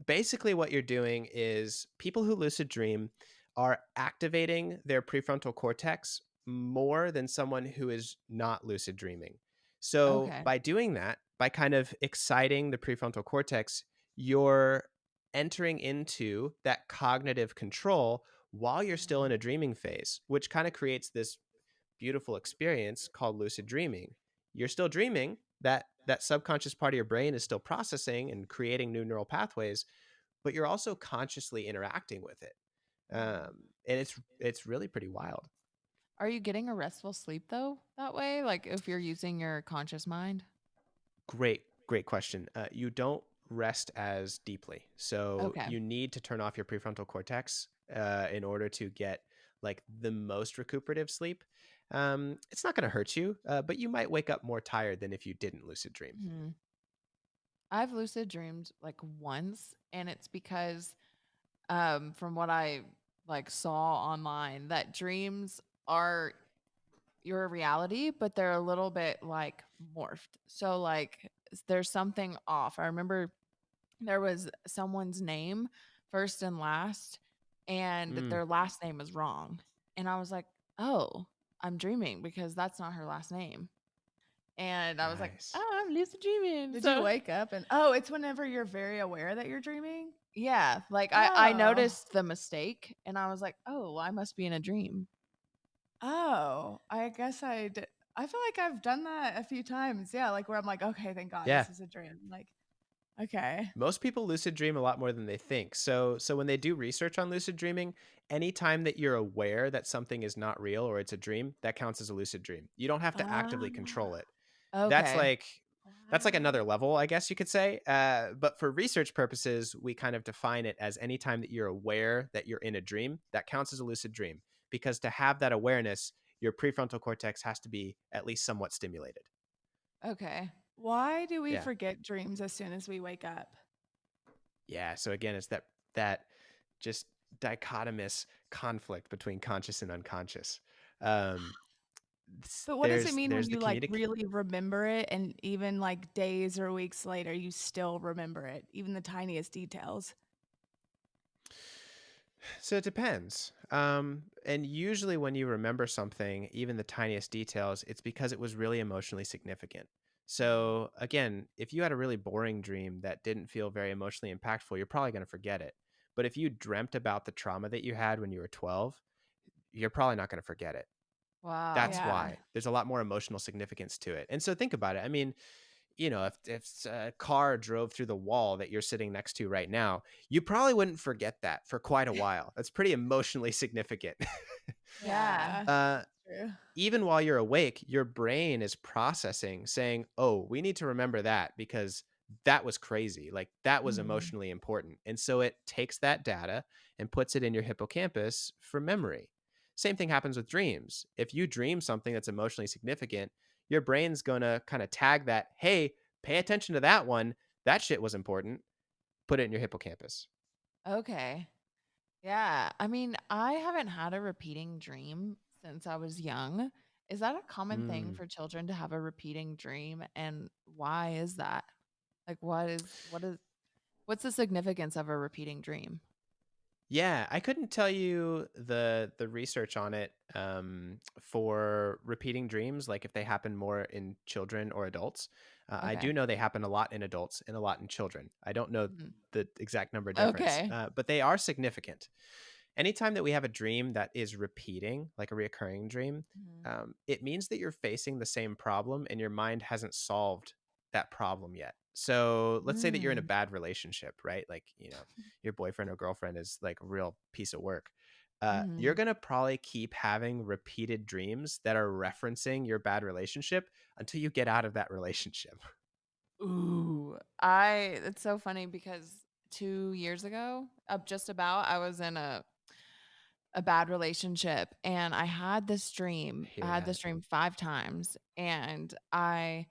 Speaker 3: Basically what you're doing is people who lucid dream are activating their prefrontal cortex more than someone who is not lucid dreaming. So
Speaker 1: Okay.
Speaker 3: by doing that, by kind of exciting the prefrontal cortex, you're entering into that cognitive control while you're still in a dreaming phase, which kind of creates this beautiful experience called lucid dreaming. You're still dreaming, that subconscious part of your brain is still processing and creating new neural pathways, but you're also consciously interacting with it. And it's really pretty wild.
Speaker 1: Are you getting a restful sleep though that way? Like if you're using your conscious mind?
Speaker 3: Great question. You don't rest as deeply, so
Speaker 1: Okay.
Speaker 3: you need to turn off your prefrontal cortex in order to get like the most recuperative sleep. It's not going to hurt you, but you might wake up more tired than if you didn't lucid dream.
Speaker 1: Hmm. I've lucid dreamed like once, and it's because from what I like saw online that dreams are your reality, but they're a little bit like morphed. So like there's something off. I remember there was someone's name first and last, and
Speaker 3: Mm,
Speaker 1: their last name is wrong. And I was like, "Oh, I'm dreaming because that's not her last name." And I was like,
Speaker 3: nice.
Speaker 1: "Oh, I'm lucid dreaming."
Speaker 5: Did
Speaker 1: So
Speaker 5: you wake up and it's whenever you're very aware that you're dreaming?
Speaker 1: yeah, like I
Speaker 5: Oh.
Speaker 1: noticed the mistake, and I was like, "Oh, I must be in a dream."
Speaker 5: Oh, I guess I did. I feel like I've done that a few times. Yeah, like where I'm like, okay, thank God
Speaker 3: Yeah.
Speaker 5: this is a dream. Like, okay.
Speaker 3: Most people lucid dream a lot more than they think. So when they do research on lucid dreaming, anytime that you're aware that something is not real or it's a dream, that counts as a lucid dream. You don't have to actively control
Speaker 5: Ah,
Speaker 3: it. That's
Speaker 1: Okay.
Speaker 3: like that's like
Speaker 5: wow.
Speaker 3: another level, I guess you could say. But for research purposes, we kind of define it as any time that you're aware that you're in a dream, that counts as a lucid dream. Because to have that awareness, your prefrontal cortex has to be at least somewhat stimulated.
Speaker 1: Okay.
Speaker 5: Why do we
Speaker 3: Yeah.
Speaker 5: forget dreams as soon as we wake up?
Speaker 3: Yeah. So again, it's that just dichotomous conflict between conscious and unconscious. Um,
Speaker 5: But what does it mean when
Speaker 3: there's the
Speaker 5: you like
Speaker 3: comedic.
Speaker 5: really remember it and even like days or weeks later you still remember it, even the tiniest details?
Speaker 3: So it depends. And usually when you remember something, even the tiniest details, it's because it was really emotionally significant. So again, if you had a really boring dream that didn't feel very emotionally impactful, you're probably going to forget it. But if you dreamt about the trauma that you had when you were 12, you're probably not going to forget it.
Speaker 1: Wow.
Speaker 3: That's
Speaker 5: Yeah.
Speaker 3: why there's a lot more emotional significance to it. And so think about it. I mean, if a car drove through the wall that you're sitting next to right now, you probably wouldn't forget that for quite a while. That's pretty emotionally significant.
Speaker 1: Yeah.
Speaker 3: uh,
Speaker 5: True.
Speaker 3: Even while you're awake, your brain is processing, saying, "Oh, we need to remember that because that was crazy. Like that was
Speaker 1: Mhm.
Speaker 3: emotionally important." And so it takes that data and puts it in your hippocampus for memory. Same thing happens with dreams. If you dream something that's emotionally significant, your brain's going to kind of tag that, "Hey, pay attention to that one. That shit was important." Put it in your hippocampus.
Speaker 1: Okay. Yeah. I mean, I haven't had a repeating dream since I was young. Is that a common thing
Speaker 3: Mm.
Speaker 1: for children to have a repeating dream? And why is that? Like what's the significance of a repeating dream?
Speaker 3: Yeah, I couldn't tell you the research on it for repeating dreams, like if they happen more in children or adults. I
Speaker 1: Okay.
Speaker 3: do know they happen a lot in adults and a lot in children. I don't know
Speaker 1: Mhm.
Speaker 3: the exact number difference,
Speaker 1: Okay.
Speaker 3: but they are significant. Anytime that we have a dream that is repeating, like a reoccurring dream,
Speaker 1: Mhm.
Speaker 3: it means that you're facing the same problem and your mind hasn't solved that problem yet. So let's say that you're in a
Speaker 1: Mm.
Speaker 3: bad relationship, right? Like, your boyfriend or girlfriend is like a real piece of work. You're
Speaker 1: Mhm.
Speaker 3: going to probably keep having repeated dreams that are referencing your bad relationship until you get out of that relationship.
Speaker 1: Ooh. It's so funny because 2 years ago, just about, I was in a bad relationship, and I had this dream.
Speaker 3: Hear
Speaker 1: I had
Speaker 3: that.
Speaker 1: this dream 5 times, and I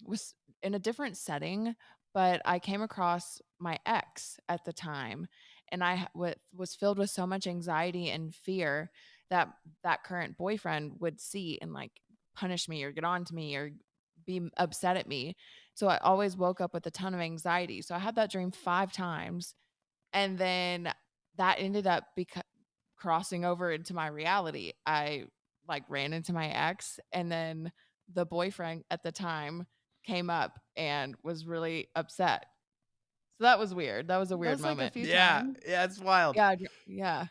Speaker 1: was in a different setting, but I came across my ex at the time, and was filled with so much anxiety and fear that that current boyfriend would see and like punish me or get on to me or be upset at me. So I always woke up with a ton of anxiety. So I had that dream 5 times, and then that ended up crossing over into my reality. I like ran into my ex, and then the boyfriend at the time came up and was really upset. So that was weird. That was a weird
Speaker 5: That's like a
Speaker 1: moment.
Speaker 5: few
Speaker 3: Yeah,
Speaker 5: times.
Speaker 3: yeah, it's wild.
Speaker 1: Yeah, yeah.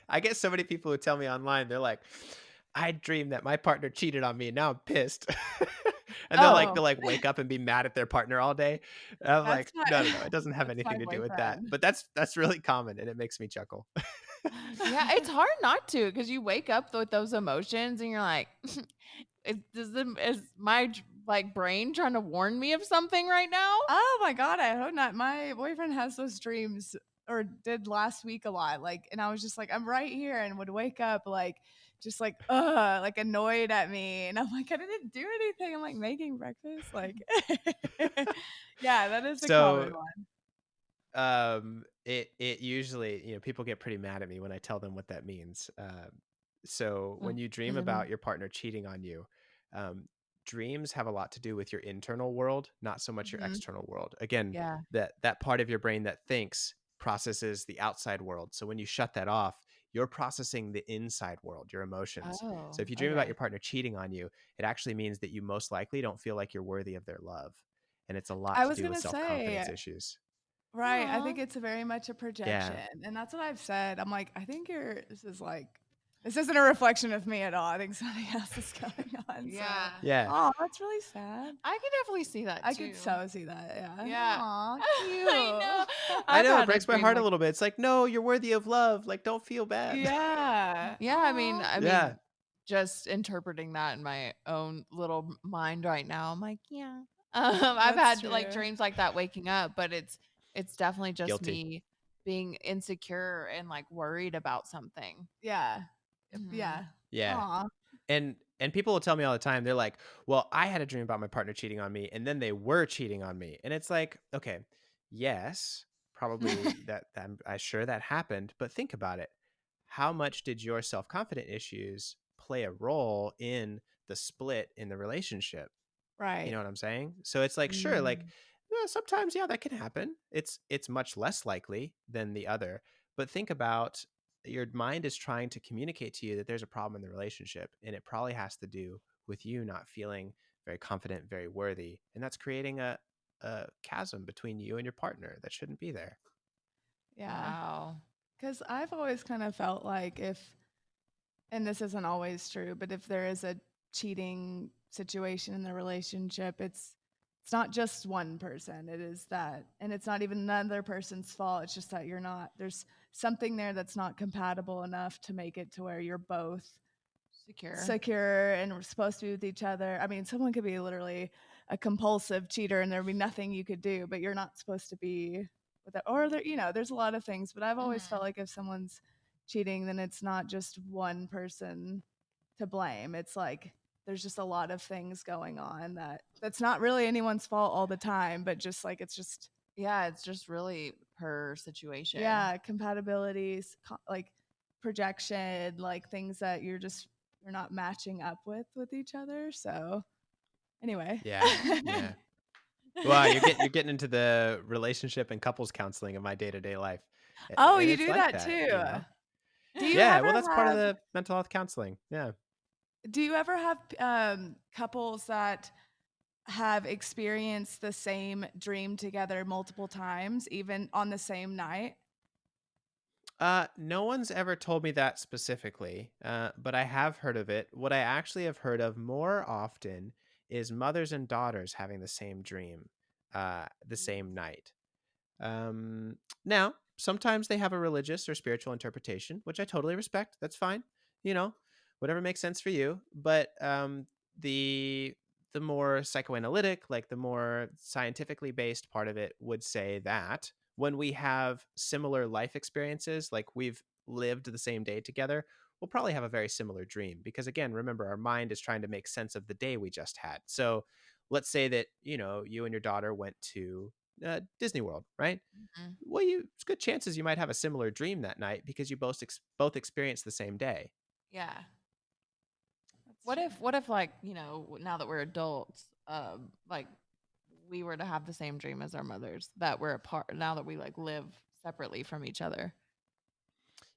Speaker 3: I get so many people who tell me online, they're like, I dreamed that my partner cheated on me and now I'm pissed. And
Speaker 1: Oh,
Speaker 3: they'll like wake up and be mad at their partner all day. And I'm
Speaker 5: That's
Speaker 3: like,
Speaker 5: my
Speaker 3: no, it doesn't have
Speaker 5: that's my
Speaker 3: anything to do with that.
Speaker 5: boyfriend.
Speaker 3: But that's really common and it makes me chuckle.
Speaker 1: yeah. It's hard not to, because you wake up with those emotions and you're like, is my like brain trying to warn me of something right now?
Speaker 5: Oh my god, I hope not. My boyfriend has those dreams, or did last week a lot. Like, and I was just like, I'm right here, and would wake up like just like like annoyed at me. And I'm like, I didn't do anything. I'm like making breakfast. Like yeah, that is a
Speaker 3: So
Speaker 5: common one.
Speaker 3: it usually, people get pretty mad at me when I tell them what that means. So when you
Speaker 1: What
Speaker 3: dream
Speaker 1: does it
Speaker 3: about
Speaker 1: mean?
Speaker 3: your partner cheating on you, um, dreams have a lot to do with your internal world, not so much your
Speaker 1: Mhm.
Speaker 3: external world. Again,
Speaker 1: Yeah.
Speaker 3: that part of your brain that thinks processes the outside world. So when you shut that off, you're processing the inside world, your emotions. So
Speaker 1: Oh,
Speaker 3: if you dream about
Speaker 1: okay.
Speaker 3: your partner cheating on you, it actually means that you most likely don't feel like you're worthy of their love. And it's a lot
Speaker 5: I
Speaker 3: to
Speaker 5: was
Speaker 3: do with
Speaker 5: gonna
Speaker 3: self-confidence
Speaker 5: say,
Speaker 3: issues.
Speaker 5: right. I
Speaker 1: Aw.
Speaker 5: think it's very much a
Speaker 3: Yeah.
Speaker 5: projection. And that's what I've said. I'm like, I think this isn't a reflection of me at all. I think something else is going on. So,
Speaker 1: Yeah.
Speaker 3: Yeah.
Speaker 5: oh, that's really sad.
Speaker 1: I could definitely see that
Speaker 5: I
Speaker 1: too.
Speaker 5: could so see that. Yeah.
Speaker 1: Yeah.
Speaker 5: Aw,
Speaker 1: I know.
Speaker 5: cute.
Speaker 3: I
Speaker 1: I've
Speaker 3: know it
Speaker 1: had a
Speaker 3: breaks my
Speaker 1: dream
Speaker 3: heart a
Speaker 1: like
Speaker 3: little bit. It's like, no, you're worthy of love. Like, don't feel bad.
Speaker 5: Yeah.
Speaker 1: yeah,
Speaker 5: Aw.
Speaker 1: I
Speaker 3: Yeah.
Speaker 1: mean just interpreting that in my own little mind right now. I'm like, yeah. I've
Speaker 5: That's
Speaker 1: had like
Speaker 5: true.
Speaker 1: dreams like that waking up, but it's definitely just
Speaker 3: Guilty.
Speaker 1: me being insecure and like worried about something.
Speaker 5: Yeah.
Speaker 1: Mhm.
Speaker 5: Yeah.
Speaker 3: Yeah.
Speaker 5: Aw.
Speaker 3: And people will tell me all the time, they're like, well, I had a dream about my partner cheating on me, and then they were cheating on me. And it's like, okay, yes, probably I'm sure that happened, but think about it. How much did your self-confident issues play a role in the split in the relationship? You
Speaker 5: Right.
Speaker 3: know what I'm saying? So it's like, sure, like
Speaker 1: Mm.
Speaker 3: sometimes, yeah, that can happen. It's much less likely than the other. But think about, your mind is trying to communicate to you that there's a problem in the relationship, and it probably has to do with you not feeling very confident, very worthy, and that's creating a chasm between you and your partner that shouldn't be there.
Speaker 5: Yeah.
Speaker 1: Wow.
Speaker 5: Because I've always kind of felt like and this isn't always true, but if there is a cheating situation in the relationship, it's not just one person. It is that, and it's not even another person's fault. It's just that there's something there that's not compatible enough to make it to where you're both
Speaker 1: Secure.
Speaker 5: secure and we're supposed to be with each other. I mean, someone could be literally a compulsive cheater and there'd be nothing you could do, but you're not supposed to be with it. Or there's a lot of things, but I've always felt
Speaker 1: Mhm.
Speaker 5: like if someone's cheating, then it's not just one person to blame. It's like there's just a lot of things going on that's not really anyone's fault all the time, but just like it's just
Speaker 1: Yeah, it's just really per situation.
Speaker 5: yeah, compatibilities, like projection, like things that you're not matching up with each other. So anyway.
Speaker 3: Yeah. Yeah. Wow, you're getting into the relationship and couples counseling of my day-to-day life.
Speaker 5: Oh,
Speaker 3: And
Speaker 5: you
Speaker 3: it's
Speaker 5: do
Speaker 3: like
Speaker 5: that
Speaker 3: that,
Speaker 5: too. Do you
Speaker 3: Yeah,
Speaker 5: ever
Speaker 3: well, that's part of
Speaker 5: have
Speaker 3: the mental health counseling. Yeah.
Speaker 5: couples that have experienced the same dream together multiple times, even on the same night?
Speaker 3: No one's ever told me that specifically, but I have heard of it. What I actually have heard of more often is mothers and daughters having the same dream, the same night. Now, sometimes they have a religious or spiritual interpretation, which I totally respect. That's fine. You know, whatever makes sense for you. But the more psychoanalytic, like the more scientifically based part of it would say that when we have similar life experiences, like we've lived the same day together, we'll probably have a very similar dream. Because again, remember, our mind is trying to make sense of the day we just had. So let's say that, you and your daughter went to Disney World, right?
Speaker 1: Mhm.
Speaker 3: Well, it's good chances you might have a similar dream that night because you both experienced the same day.
Speaker 1: Yeah.
Speaker 5: That's
Speaker 1: What
Speaker 5: true.
Speaker 1: if like, now that we're adults, like we were to have the same dream as our mothers, that we're apart now that we like live separately from each other?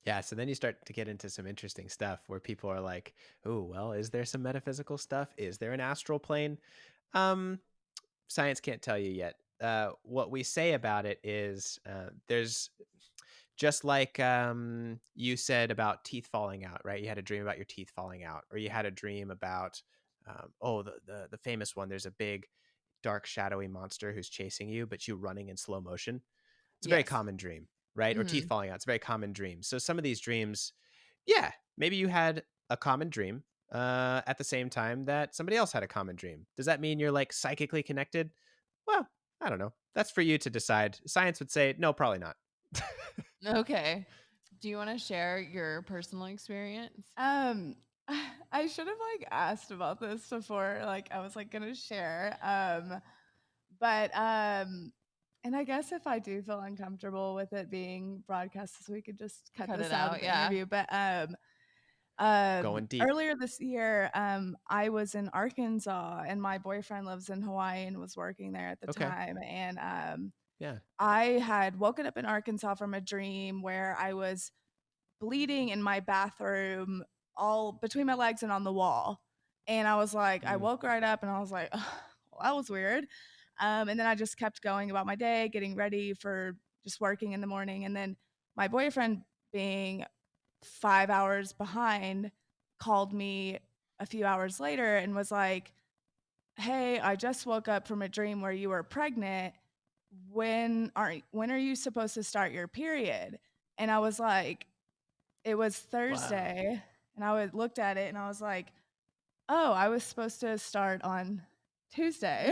Speaker 3: Yeah, so then you start to get into some interesting stuff where people are like, "Oh, well, is there some metaphysical stuff? Is there an astral plane?" Um, Science can't tell you yet. What we say about it is there's just like you said about teeth falling out, right? You had a dream about your teeth falling out, or you had a dream about the famous one. There's a big dark shadowy monster who's chasing you, but you running in slow motion. It's a very
Speaker 1: Yes.
Speaker 3: common dream, right? Or teeth
Speaker 1: Mhm.
Speaker 3: falling out. It's a very common dream. So some of these dreams, yeah, maybe you had a common dream at the same time that somebody else had a common dream. Does that mean you're like psychically connected? Well, I don't know. That's for you to decide. Science would say, no, probably not.
Speaker 1: Okay. Do you want to share your personal experience?
Speaker 5: Um, I should have like asked about this before. Like I was like gonna share. But and I guess if I do feel uncomfortable with it being broadcast this week, could just cut
Speaker 1: Cut
Speaker 5: this
Speaker 1: it
Speaker 5: out of
Speaker 1: out.
Speaker 5: the
Speaker 1: Yeah.
Speaker 5: interview. But
Speaker 3: Going deep.
Speaker 5: earlier this year, I was in Arkansas, and my boyfriend lives in Hawaii and was working there at the
Speaker 3: Okay.
Speaker 5: time. And
Speaker 3: Yeah.
Speaker 5: I had woken up in Arkansas from a dream where I was bleeding in my bathroom, all between my legs and on the wall. And I was like, I
Speaker 3: Mm.
Speaker 5: woke right up and I was like, "Ugh, well, that was weird." And then I just kept going about my day, getting ready for just working in the morning. And then my boyfriend, being 5 hours behind, called me a few hours later and was like, "Hey, I just woke up from a dream where you were pregnant. When are you supposed to start your period?" And I was like, it was
Speaker 3: Wow.
Speaker 5: Thursday, and looked at it and I was like, "Oh, I was supposed to start on Tuesday."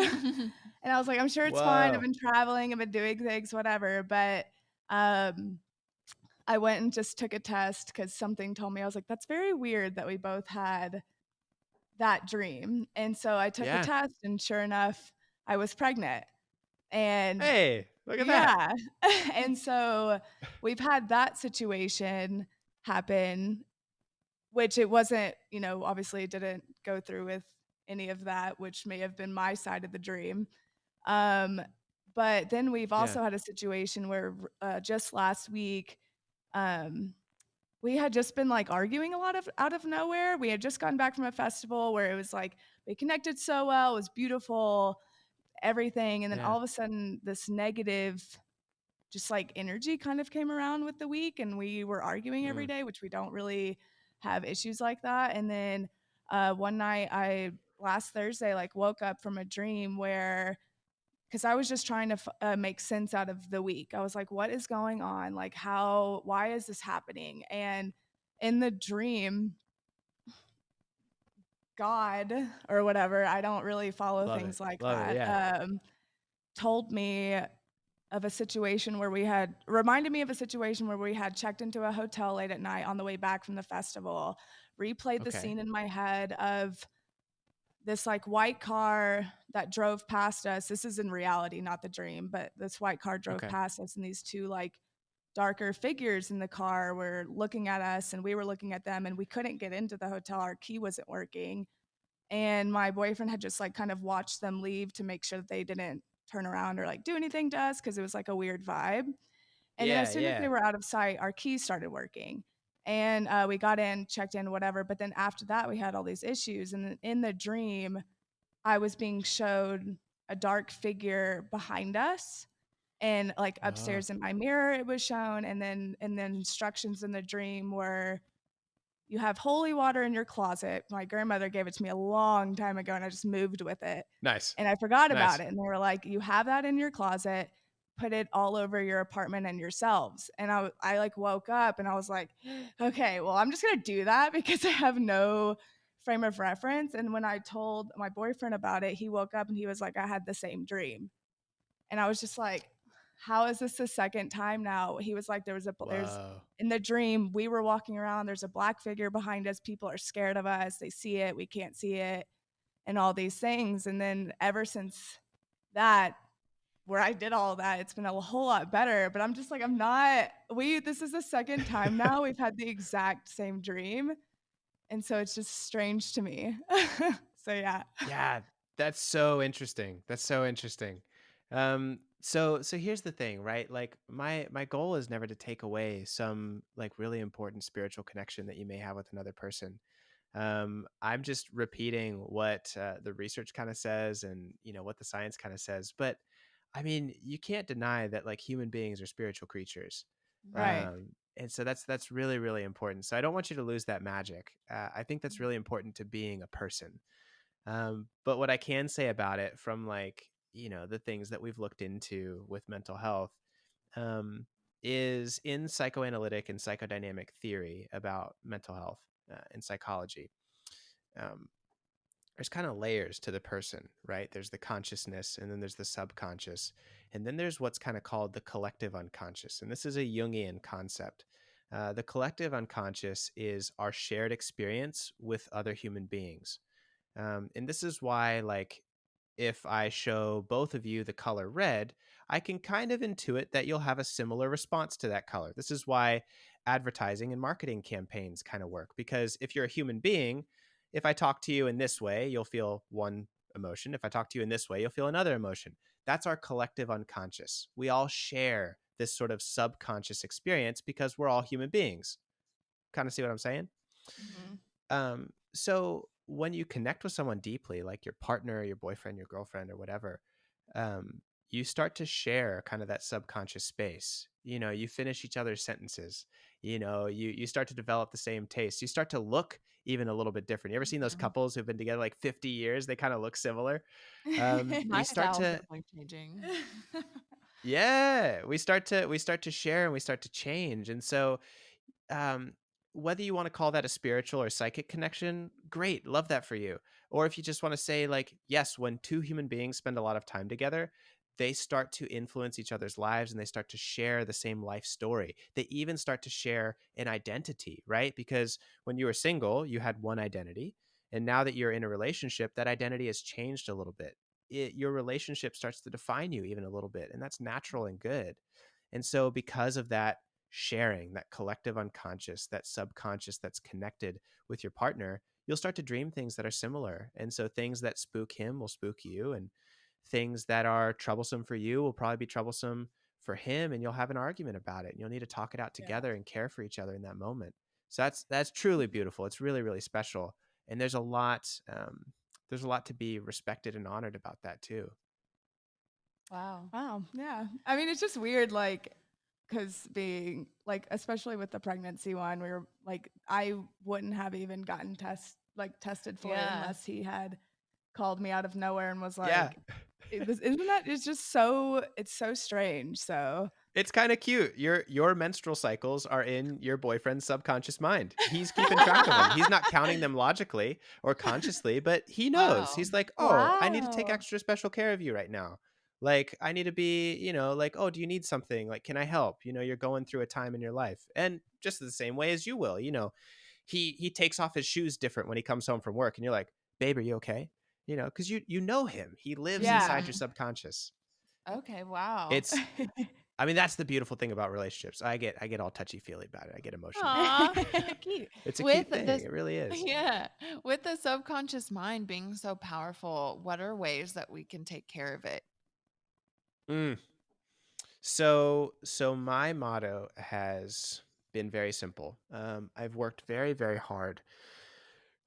Speaker 5: And I was like, "I'm sure it's fine. I've
Speaker 3: Whoa.
Speaker 5: been traveling, I've been doing things, whatever." But um I went and just took a test because something told me, I was like, "That's very weird that we both had that dream." And so I took the
Speaker 3: Yeah.
Speaker 5: test, and sure enough, I was pregnant. And
Speaker 3: Hey, look at that.
Speaker 5: yeah. And so we've had that situation happen, which it wasn't, obviously it didn't go through with any of that, which may have been my side of the dream. Um, but then we've
Speaker 3: Yeah.
Speaker 5: also had a situation where just last week, um, we had just been like arguing a lot of out of nowhere. We had just gotten back from a festival where it was like we connected so well, it was beautiful, everything. And then
Speaker 3: Yeah.
Speaker 5: all of a sudden, this negative, just like energy kind of came around with the week, and we were arguing every
Speaker 3: Mm.
Speaker 5: day, which we don't really have issues like that. And then one night, last Thursday, like woke up from a dream where, because I was just trying to make sense out of the week. I was like, what is going on? Like, why is this happening? And in the dream, God or whatever, I don't really follow
Speaker 3: Love it.
Speaker 5: things like
Speaker 3: Love it.
Speaker 5: that,
Speaker 3: Yeah.
Speaker 5: told me of a situation where reminded me of a situation where we had checked into a hotel late at night on the way back from the festival, replayed the
Speaker 3: Okay.
Speaker 5: scene in my head of this like white car that drove past us. This is in reality, not the dream, but this white car drove
Speaker 3: Okay.
Speaker 5: past us, and these two like darker figures in the car were looking at us, and we were looking at them, and we couldn't get into the hotel. Our key wasn't working. And my boyfriend had just like kind of watched them leave to make sure that they didn't turn around or like do anything to us, because it was like a weird vibe. And then
Speaker 3: Yeah.
Speaker 5: as soon as they
Speaker 3: Yeah.
Speaker 5: were out of sight, our keys started working. And we got in, checked in, whatever. But then after that, we had all these issues. And in the dream, I was being showed a dark figure behind us. And like
Speaker 3: Oh.
Speaker 5: upstairs in my mirror, it was shown. And then instructions in the dream were, you have holy water in your closet. My grandmother gave it to me a long time ago, and I just moved with it.
Speaker 3: Nice.
Speaker 5: And I forgot about
Speaker 3: Nice.
Speaker 5: it. And they were like, you have that in your closet, put it all over your apartment and yourselves. And I like woke up and I was like, okay, well, I'm just going to do that because I have no frame of reference. And when I told my boyfriend about it, he woke up and he was like, I had the same dream. And I was just like, how is this the second time now? He was like, there's
Speaker 3: Whoa.
Speaker 5: in the dream, we were walking around, there's a black figure behind us. People are scared of us. They see it. We can't see it and all these things. And then ever since that, where I did all of that, it's been a whole lot better. But I'm just like, this is the second time now we've had the exact same dream. And so it's just strange to me. So yeah.
Speaker 3: Yeah, that's so interesting. That's so interesting. So here's the thing, right? Like my goal is never to take away some like really important spiritual connection that you may have with another person. I'm just repeating what the research kind of says, and what the science kind of says. But I mean, you can't deny that like human beings are spiritual creatures.
Speaker 5: Right.
Speaker 3: And so that's really, really important. So I don't want you to lose that magic. I think that's really important to being a person. But what I can say about it from like, the things that we've looked into with mental health, is in psychoanalytic and psychodynamic theory about mental health and psychology. Um, there's kind of layers to the person, right? There's the consciousness, and then there's the subconscious, and then there's what's kind of called the collective unconscious. And this is a Jungian concept. The collective unconscious is our shared experience with other human beings. And this is why, like, if I show both of you the color red, I can kind of intuit that you'll have a similar response to that color. This is why advertising and marketing campaigns kind of work, because if you're a human being, if I talk to you in this way, you'll feel one emotion. If I talk to you in this way, you'll feel another emotion. That's our collective unconscious. We all share this sort of subconscious experience because we're all human beings. Kind of see what I'm saying? So when you connect with someone deeply, like your partner, your boyfriend, your girlfriend, or whatever, you start to share kind of that subconscious space. You finish each other's sentences. You start to develop the same taste. You start to look even a little bit different. You ever seen those couples who've been together like 50 years? They kind of look similar.
Speaker 1: My
Speaker 3: You start
Speaker 1: style's
Speaker 3: to,
Speaker 1: definitely changing.
Speaker 3: yeah, we start to share, and we start to change. And so um, whether you want to call that a spiritual or psychic connection, great, love that for you. Or if you just want to say, like, yes, when two human beings spend a lot of time together, they start to influence each other's lives, and they start to share the same life story. They even start to share an identity, right? Because when you were single, you had one identity. And now that you're in a relationship, that identity has changed a little bit. Your relationship starts to define you even a little bit. And that's natural and good. And so because of that, sharing, that collective unconscious, that subconscious that's connected with your partner, you'll start to dream things that are similar. And so things that spook him will spook you, and things that are troublesome for you will probably be troublesome for him, and you'll have an argument about it, and you'll need to talk it out together and care for each other in that moment. So that's truly beautiful. It's really, really special. And there's a lot to be respected and honored about that too.
Speaker 1: Wow.
Speaker 5: Wow. Yeah. I mean, it's just weird, like, because being like, especially with the pregnancy one, we were like, I wouldn't have even gotten tested for it
Speaker 1: Yeah.
Speaker 5: unless he had called me out of nowhere and was
Speaker 3: Yeah.
Speaker 5: like, it's just it's so strange. So
Speaker 3: It's kind of cute. Your menstrual cycles are in your boyfriend's subconscious mind. He's keeping track of them. He's not counting them logically or consciously, but he knows.
Speaker 1: Wow.
Speaker 3: He's like, oh, I need to take
Speaker 5: Wow.
Speaker 3: extra special care of you right now. Like, I need to be, like, oh, do you need something? Like, can I help? You're going through a time in your life. And just the same way as you will, he takes off his shoes different when he comes home from work, and you're like, babe, are you okay? Because you know him. He lives inside
Speaker 5: Yeah.
Speaker 3: your subconscious.
Speaker 1: Okay. Wow.
Speaker 3: It's I mean, that's the beautiful thing about relationships. I get all touchy feely about it. I get emotional.
Speaker 1: Aw, cute.
Speaker 3: It's a
Speaker 1: With
Speaker 3: cute thing.
Speaker 1: this,
Speaker 3: It really is.
Speaker 1: yeah, with the subconscious mind being so powerful, what are ways that we can take care of it?
Speaker 3: Mm. So my motto has been very simple. I've worked very, very hard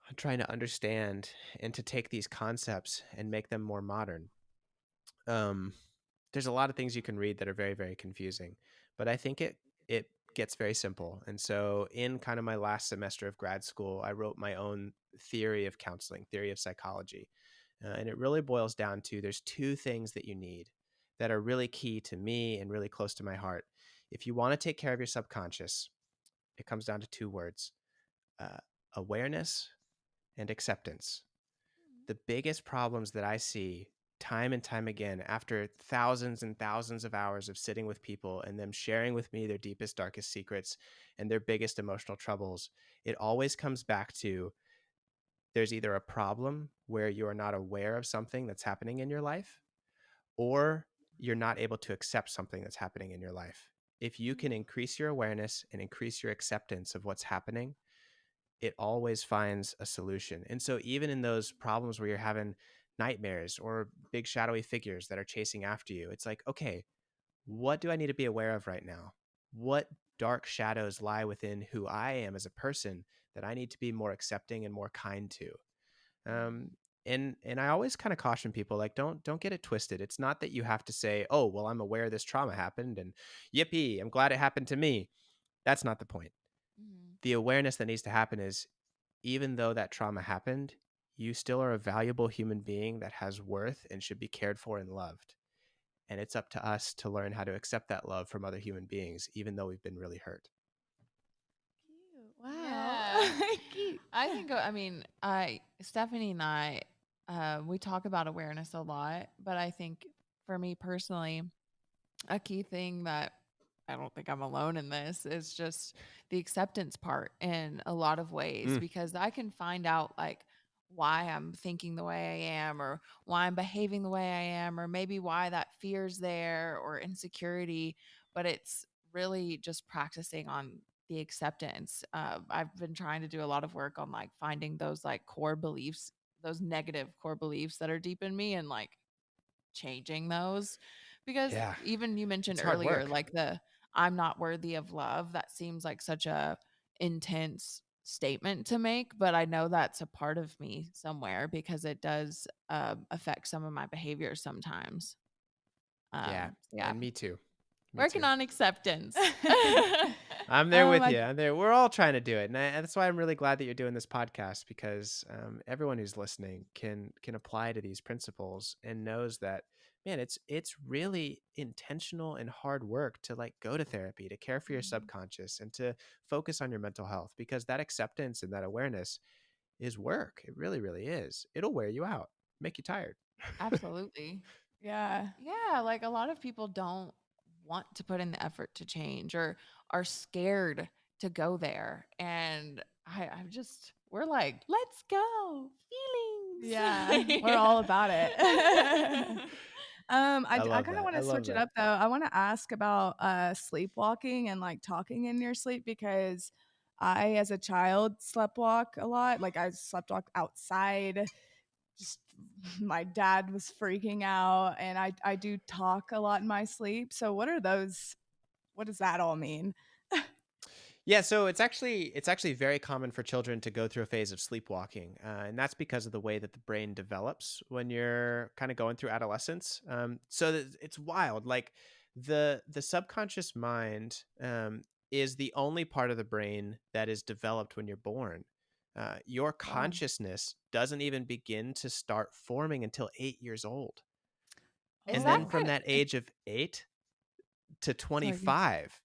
Speaker 3: on trying to understand and to take these concepts and make them more modern. Um, there's a lot of things you can read that are very, very confusing, but I think it gets very simple. And so in kind of my last semester of grad school, I wrote my own theory of counseling, theory of psychology. And it really boils down to there's two things that you need that are really key to me and really close to my heart. If you want to take care of your subconscious, it comes down to two words: uh, awareness and acceptance. The biggest problems that I see time and time again, after thousands and thousands of hours of sitting with people and them sharing with me their deepest, darkest secrets and their biggest emotional troubles, it always comes back to there's either a problem where you are not aware of something that's happening in your life, or you're not able to accept something that's happening in your life. If you can increase your awareness and increase your acceptance of what's happening, it always finds a solution. And so even in those problems where you're having nightmares or big shadowy figures that are chasing after you, it's like, okay, what do I need to be aware of right now? What dark shadows lie within who I am as a person that I need to be more accepting and more kind to? Um, and I always kind of caution people, like, don't get it twisted. It's not that you have to say, oh, well, I'm aware this trauma happened and yippee, I'm glad it happened to me. That's not the point. The awareness that needs to happen is, even though that trauma happened, you still are a valuable human being that has worth and should be cared for and loved. And it's up to us to learn how to accept that love from other human beings, even though we've been really hurt.
Speaker 5: Wow.
Speaker 1: Yeah.
Speaker 5: Cute.
Speaker 1: I think, I mean, Stephanie and I, we talk about awareness a lot, but I think for me personally, a key thing that I don't think I'm alone in this is just the acceptance part in a lot of ways, because I can find out like why I'm thinking the way I am, or why I'm behaving the way I am, or maybe why that fear's there or insecurity, but it's really just practicing on the acceptance. I've been trying to do a lot of work on like finding those like core beliefs, those negative core beliefs that are deep in me, and like changing those, because
Speaker 3: Yeah,
Speaker 1: even you mentioned
Speaker 3: it's hard
Speaker 1: earlier
Speaker 3: work.
Speaker 1: like the I'm not worthy of love, that seems like such a intense statement to make, but I know that's a part of me somewhere because it does affect some of my behaviors sometimes.
Speaker 3: Yeah,
Speaker 1: Yeah,
Speaker 3: and me too. Me
Speaker 1: working
Speaker 3: too.
Speaker 1: on acceptance.
Speaker 3: I'm there with
Speaker 5: I
Speaker 3: you. We're all trying to do it, and that's why I'm really glad that you're doing this podcast, because everyone who's listening can apply to these principles and knows that, man, it's really intentional and hard work to like go to therapy, to care for your subconscious, and to focus on your mental health, because that acceptance and that awareness is work. It really, really is. It'll wear you out, make you tired.
Speaker 1: Absolutely.
Speaker 5: yeah.
Speaker 1: Yeah, like a lot of people don't want to put in the effort to change, or are scared to go there. And I'm just, we're like, let's go. Feelings.
Speaker 5: Yeah. We're
Speaker 1: Yeah.
Speaker 5: all about it.
Speaker 3: I
Speaker 5: I
Speaker 3: love
Speaker 5: kind of
Speaker 3: that.
Speaker 5: want
Speaker 3: I
Speaker 5: to
Speaker 3: love
Speaker 5: switch it
Speaker 3: that.
Speaker 5: up though. I want to ask about sleepwalking and like talking in your sleep, because I, as a child, sleptwalk a lot. Like I sleptwalk outside. Just my dad was freaking out, and I do talk a lot in my sleep. So what are those? What does that all mean?
Speaker 3: Yeah, so it's actually very common for children to go through a phase of sleepwalking, and that's because of the way that the brain develops when you're kind of going through adolescence. It's wild. Like the subconscious mind is the only part of the brain that is developed when you're born. Your
Speaker 5: Wow.
Speaker 3: consciousness doesn't even begin to start forming until 8 years old,
Speaker 1: Is
Speaker 3: and
Speaker 1: that
Speaker 3: then
Speaker 5: Oh.
Speaker 3: from
Speaker 1: good?
Speaker 3: that age of 8 to
Speaker 1: Sorry.
Speaker 3: 25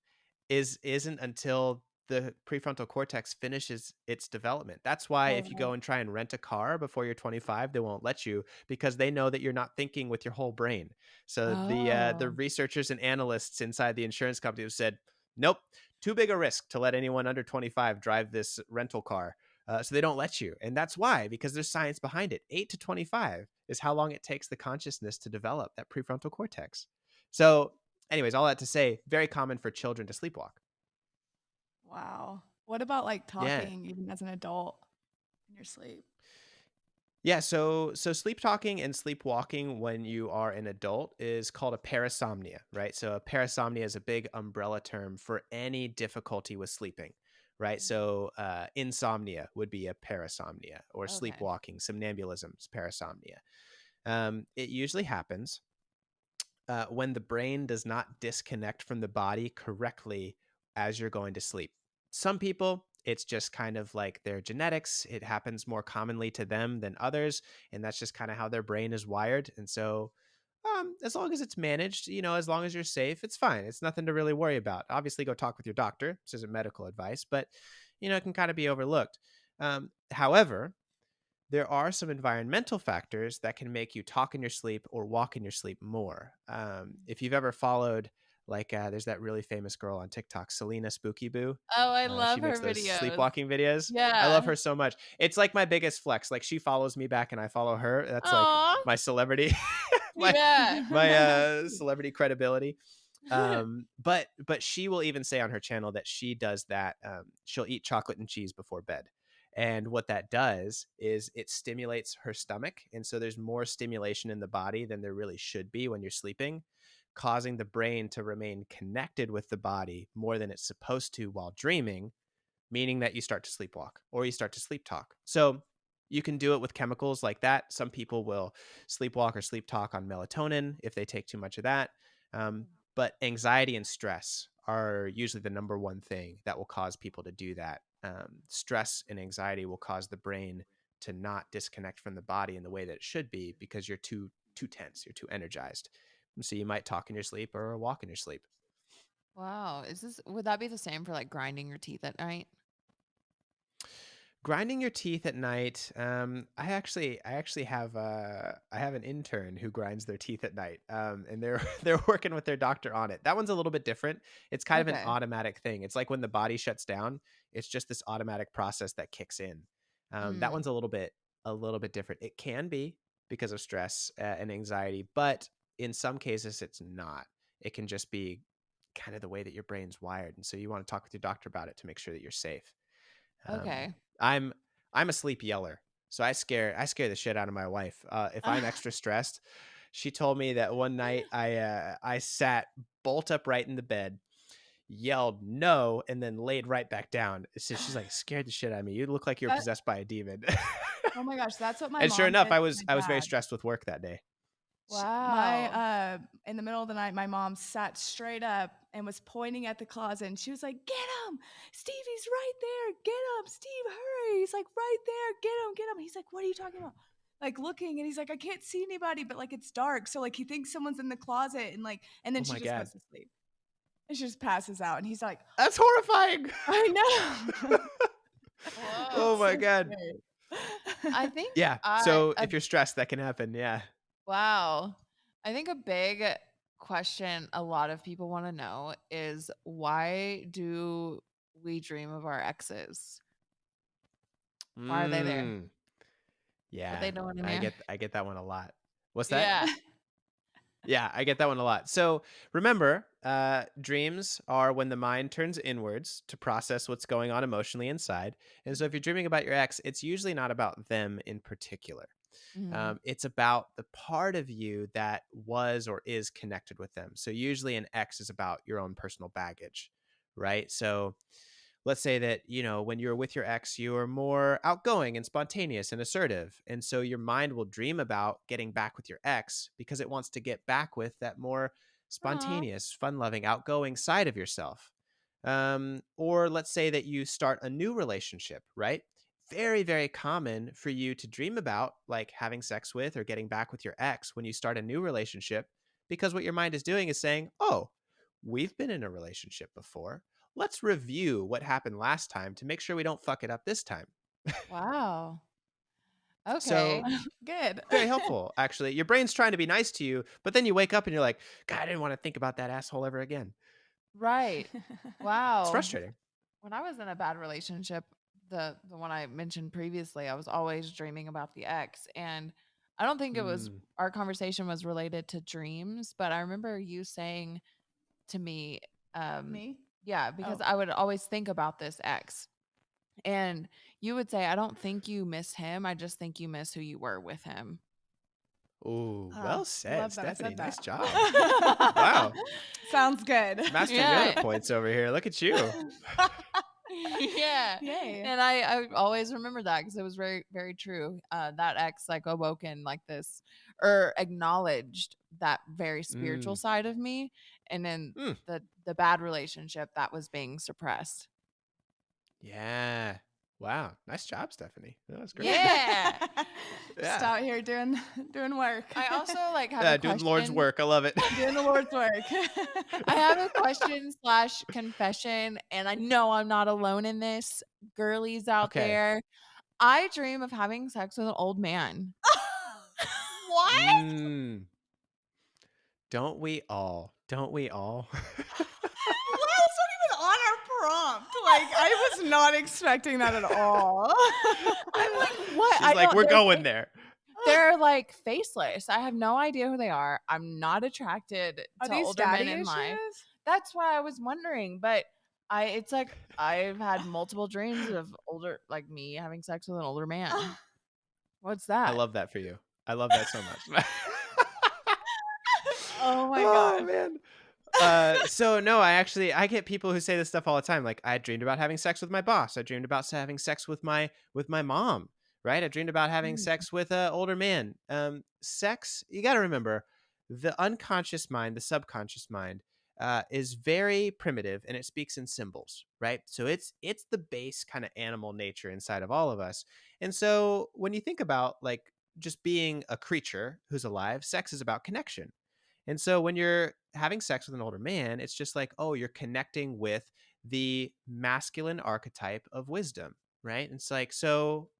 Speaker 3: isn't until the prefrontal cortex finishes its development. That's why
Speaker 5: Oh,
Speaker 3: if you go and try and rent a car before you're 25, they won't let you, because they know that you're not thinking with your whole brain. So the
Speaker 1: Oh.
Speaker 3: researchers and analysts inside the insurance company have said, nope, too big a risk to let anyone under 25 drive this rental car. So they don't let you. And that's why, because there's science behind it. 8 to 25 is how long it takes the consciousness to develop that prefrontal cortex. So anyways, all that to say, very common for children to sleepwalk.
Speaker 5: wow. What about like
Speaker 3: Yeah.
Speaker 5: talking even as an adult in your sleep?
Speaker 3: Yeah, so sleep talking and sleepwalking when you are an adult is called a parasomnia, right? So a parasomnia is a big umbrella term for any difficulty with sleeping, right? So insomnia would be a parasomnia, or
Speaker 1: Okay.
Speaker 3: sleepwalking, somnambulism is parasomnia. It usually happens when the brain does not disconnect from the body correctly as you're going to sleep. Some people, it's just kind of like their genetics. It happens more commonly to them than others, and that's just kind of how their brain is wired. And so, as long as it's managed, as long as you're safe, it's fine. It's nothing to really worry about. Obviously, go talk with your doctor. This isn't medical advice, but it can kind of be overlooked. However, there are some environmental factors that can make you talk in your sleep or walk in your sleep more. If you've ever followed, like, there's that really famous girl on TikTok, Selena Spooky Boo.
Speaker 1: Oh, I
Speaker 3: She
Speaker 1: love
Speaker 3: makes
Speaker 1: her
Speaker 3: those
Speaker 1: videos.
Speaker 3: sleepwalking videos. I love
Speaker 1: Yeah.
Speaker 3: her so much. It's like my biggest flex. Like, she follows me back and I follow her. That's like
Speaker 1: Aw.
Speaker 3: my celebrity, my
Speaker 1: Yeah.
Speaker 3: celebrity credibility. But she will even say on her channel that she does that. She'll eat chocolate and cheese before bed. And what that does is it stimulates her stomach. And so there's more stimulation in the body than there really should be when you're sleeping, causing the brain to remain connected with the body more than it's supposed to while dreaming, meaning that you start to sleepwalk or you start to sleep talk. So you can do it with chemicals like that. Some people will sleepwalk or sleep talk on melatonin if they take too much of that. But anxiety and stress are usually the number one thing that will cause people to do that. Stress and anxiety will cause the brain to not disconnect from the body in the way that it should be because you're too tense, you're too energized. And so you might talk in your sleep or walk in your sleep.
Speaker 1: Wow. Would that be the same for like grinding your teeth at night?
Speaker 3: Grinding your teeth at night. I actually have I have an intern who grinds their teeth at night. And they're working with their doctor on it. That one's a little bit different. It's kind of an
Speaker 1: Okay.
Speaker 3: automatic thing. It's like when the body shuts down, it's just this automatic process that kicks in. That one's a little bit different. It can be because of stress and anxiety, but in some cases it's not. It can just be kind of the way that your brain's wired, and so you want to talk with your doctor about it to make sure that you're safe.
Speaker 1: Okay.
Speaker 3: I'm a sleep yeller, so I scare the shit out of my wife. If I'm extra stressed, she told me that one night I sat bolt upright in the bed, yelled no, and then laid right back down. So she's like, scared the shit out of me. You look like you're
Speaker 5: That-
Speaker 3: possessed by a demon.
Speaker 5: Oh my gosh, that's what my
Speaker 3: And
Speaker 5: mom
Speaker 3: sure enough,
Speaker 5: did
Speaker 3: I
Speaker 5: to
Speaker 3: was
Speaker 5: my
Speaker 3: very
Speaker 5: dad.
Speaker 3: stressed with work that day.
Speaker 1: Wow.
Speaker 5: In the middle of the night, my mom sat straight up and was pointing at the closet, and she was like, "Get him, Stevie's right there. Get him, Steve, hurry. He's like right there. Get him." He's like, "What are you talking about?" Like looking, and he's like, "I can't see anybody, but like it's dark, so like he thinks someone's in the closet, and like, and then
Speaker 3: Oh
Speaker 5: she
Speaker 3: my
Speaker 5: just
Speaker 3: God.
Speaker 5: goes to sleep, and she just passes out, and he's like,
Speaker 3: That's horrifying.
Speaker 5: "I know."
Speaker 1: Whoa.
Speaker 3: Oh my
Speaker 5: So
Speaker 3: God.
Speaker 5: scary.
Speaker 1: I think
Speaker 3: Yeah. So if you're stressed, that can happen. Yeah.
Speaker 1: wow. I think a big question a lot of people want to know is why do we dream of our exes? Why are they there?
Speaker 3: Mm,
Speaker 1: What they
Speaker 3: yeah.
Speaker 1: doing in there?
Speaker 3: I get that one a lot. What's that?
Speaker 1: Yeah.
Speaker 3: Yeah, I get that one a lot. So remember, dreams are when the mind turns inwards to process what's going on emotionally inside. And so if you're dreaming about your ex, it's usually not about them in particular.
Speaker 1: Mhm.
Speaker 3: It's about the part of you that was or is connected with them. So usually an ex is about your own personal baggage, right? So let's say that, when you're with your ex, you are more outgoing and spontaneous and assertive. And so your mind will dream about getting back with your ex because it wants to get back with that more spontaneous, fun loving, outgoing side of yourself. Or let's say that you start a new relationship, right? Very, very common for you to dream about like having sex with or getting back with your ex when you start a new relationship, because what your mind is doing is saying, oh, we've been in a relationship before. Let's review what happened last time to make sure we don't fuck it up this time.
Speaker 1: Wow. Okay.
Speaker 3: So
Speaker 5: Good.
Speaker 3: very helpful, actually. Your brain's trying to be nice to you, but then you wake up and you're like, God, I didn't want to think about that asshole ever again.
Speaker 1: Right. Wow.
Speaker 3: It's frustrating.
Speaker 1: When I was in a bad relationship, the one I mentioned previously, I was always dreaming about the ex, and I don't think it was our conversation was related to dreams, but I remember you saying to me,
Speaker 5: Me?
Speaker 1: yeah, because
Speaker 5: Oh.
Speaker 1: I would always think about this ex, and you would say, I don't think you miss him, I just think you miss who you were with him.
Speaker 3: Ooh,
Speaker 5: Oh,
Speaker 3: well said,
Speaker 5: love that I
Speaker 3: Stephanie.
Speaker 5: said
Speaker 3: Nice
Speaker 5: that.
Speaker 3: job. Wow.
Speaker 5: Sounds good.
Speaker 3: Master
Speaker 1: Yeah.
Speaker 3: Yoda points over here. Look at you.
Speaker 1: Yeah.
Speaker 5: Yay.
Speaker 1: And I always remember that because it was very, very true. That ex like awoken like this or acknowledged that very spiritual side of me. And then the bad relationship that was being suppressed.
Speaker 3: Yeah. Wow. Nice job, Stephanie. That was great.
Speaker 1: Yeah.
Speaker 5: Just
Speaker 3: Yeah.
Speaker 5: out here doing work.
Speaker 1: I also like have a
Speaker 3: Doing
Speaker 1: question.
Speaker 3: Lord's work. I love it.
Speaker 5: doing the Lord's work.
Speaker 1: I have a question / confession, and I know I'm not alone in this. Girlies out
Speaker 3: Okay.
Speaker 1: there. I dream of having sex with an old man.
Speaker 5: What?
Speaker 3: Don't we all? Don't we all?
Speaker 5: That was not even on our prompt. Like, I was not expecting that at all.
Speaker 1: I'm like, what?
Speaker 3: She's like, we're going there.
Speaker 1: They're like faceless. I have no idea who they are. I'm not attracted
Speaker 5: Are
Speaker 1: to
Speaker 5: these
Speaker 1: older men
Speaker 5: daddy
Speaker 1: in life.
Speaker 5: issues?
Speaker 1: That's what I was wondering. But it's like I've had multiple dreams of older, like me having sex with an older man. What's that?
Speaker 3: I love that for you. I love that so much.
Speaker 5: Oh my
Speaker 3: Oh
Speaker 5: god.
Speaker 3: man. So no, I get people who say this stuff all the time. Like, I dreamed about having sex with my boss. I dreamed about having sex with my mom. Right? I dreamed about having sex with an older man. Sex, you got to remember, the unconscious mind, the subconscious mind, is very primitive, and it speaks in symbols. Right? So it's the base kind of animal nature inside of all of us. And so when you think about like just being a creature who's alive, sex is about connection. And so when you're having sex with an older man, it's just like, oh, you're connecting with the masculine archetype of wisdom, right? And it's like, so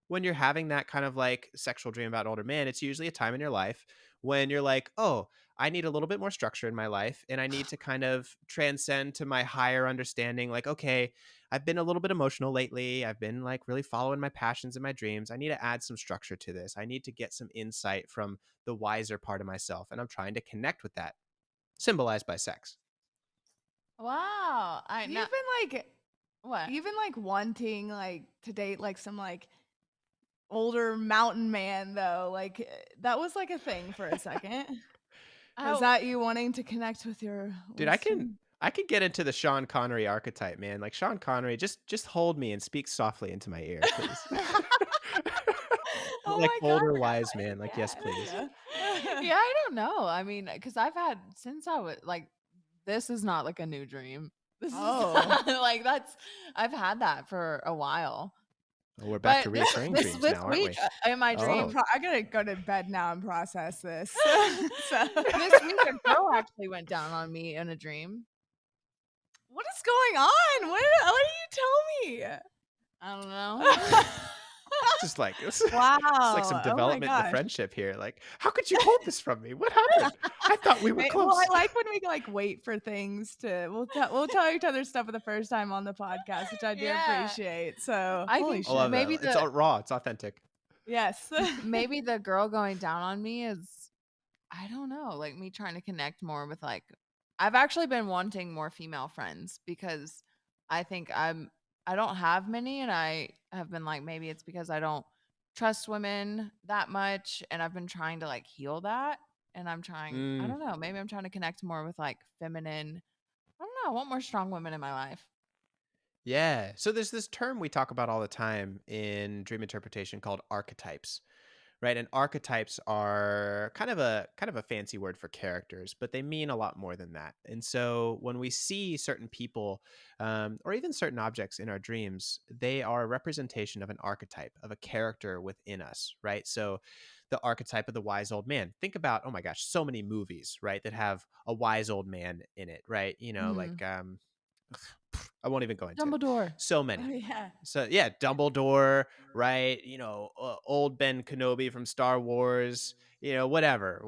Speaker 3: when you're having that kind of like sexual dream about an older man, it's usually a time in your life when you're like, oh, I need a little bit more structure in my life, and I need to kind of transcend to my higher understanding. Like, okay, I've been a little bit emotional lately. I've been like really following my passions and my dreams. I need to add some structure to this. I need to get some insight from the wiser part of myself. And I'm trying to connect with that, symbolized by sex.
Speaker 1: Wow.
Speaker 5: You've been like wanting like to date like some like older mountain man though. Like that was like a thing for a second. Was that you wanting to connect with your
Speaker 3: Dude, I can get into the Sean Connery archetype, man. Like, Sean Connery, just hold me and speak softly into my ear, please.
Speaker 5: Oh
Speaker 3: Like
Speaker 5: my God,
Speaker 3: older
Speaker 5: I
Speaker 3: wise
Speaker 5: like
Speaker 3: man, like, yes,
Speaker 5: that.
Speaker 3: please.
Speaker 1: Yeah, I don't know. I mean, because I've had since I was like, this is not like a new dream. This
Speaker 5: Oh.
Speaker 1: is like I've had that for a while.
Speaker 3: Well, we're back to
Speaker 1: But
Speaker 3: reoccurring
Speaker 1: this
Speaker 3: dreams now, aren't we?
Speaker 1: week in my dream,
Speaker 3: Oh.
Speaker 5: I gotta go to bed now and process this.
Speaker 1: this week a girl actually went down on me in a dream.
Speaker 5: What is going on? What did you tell me?
Speaker 1: I don't know.
Speaker 3: Just like this,
Speaker 5: Wow.
Speaker 3: it's like some
Speaker 5: Oh my
Speaker 3: development in the
Speaker 5: gosh.
Speaker 3: friendship here. Like, how could you hold this from me? What happened? I thought we were close.
Speaker 5: Well, I like when we like wait for things to we'll tell each other stuff for the first time on the podcast, which I do
Speaker 1: Yeah.
Speaker 5: appreciate. So
Speaker 1: I
Speaker 5: holy
Speaker 1: think
Speaker 5: shit.
Speaker 3: I love
Speaker 1: maybe
Speaker 3: that. It's all raw. It's authentic.
Speaker 5: Yes.
Speaker 1: maybe the girl going down on me is, I don't know, like me trying to connect more with like, I've actually been wanting more female friends because I think I don't have many, and I have been like, maybe it's because I don't trust women that much, and I've been trying to like heal that, and I'm trying, I don't know, maybe I'm trying to connect more with like feminine, I don't know, I want more strong women in my life.
Speaker 3: Yeah. So there's this term we talk about all the time in dream interpretation called archetypes, right? And archetypes are kind of a fancy word for characters, but they mean a lot more than that. And so when we see certain people, or even certain objects in our dreams, they are a representation of an archetype, of a character within us, right? So the archetype of the wise old man. Think about, oh my gosh, so many movies, right, that have a wise old man in it, right? You know, like I won't even go into it.
Speaker 1: Dumbledore.
Speaker 3: So many.
Speaker 5: Oh, yeah.
Speaker 3: So yeah, Dumbledore, right? You know, old Ben Kenobi from Star Wars, you know, whatever.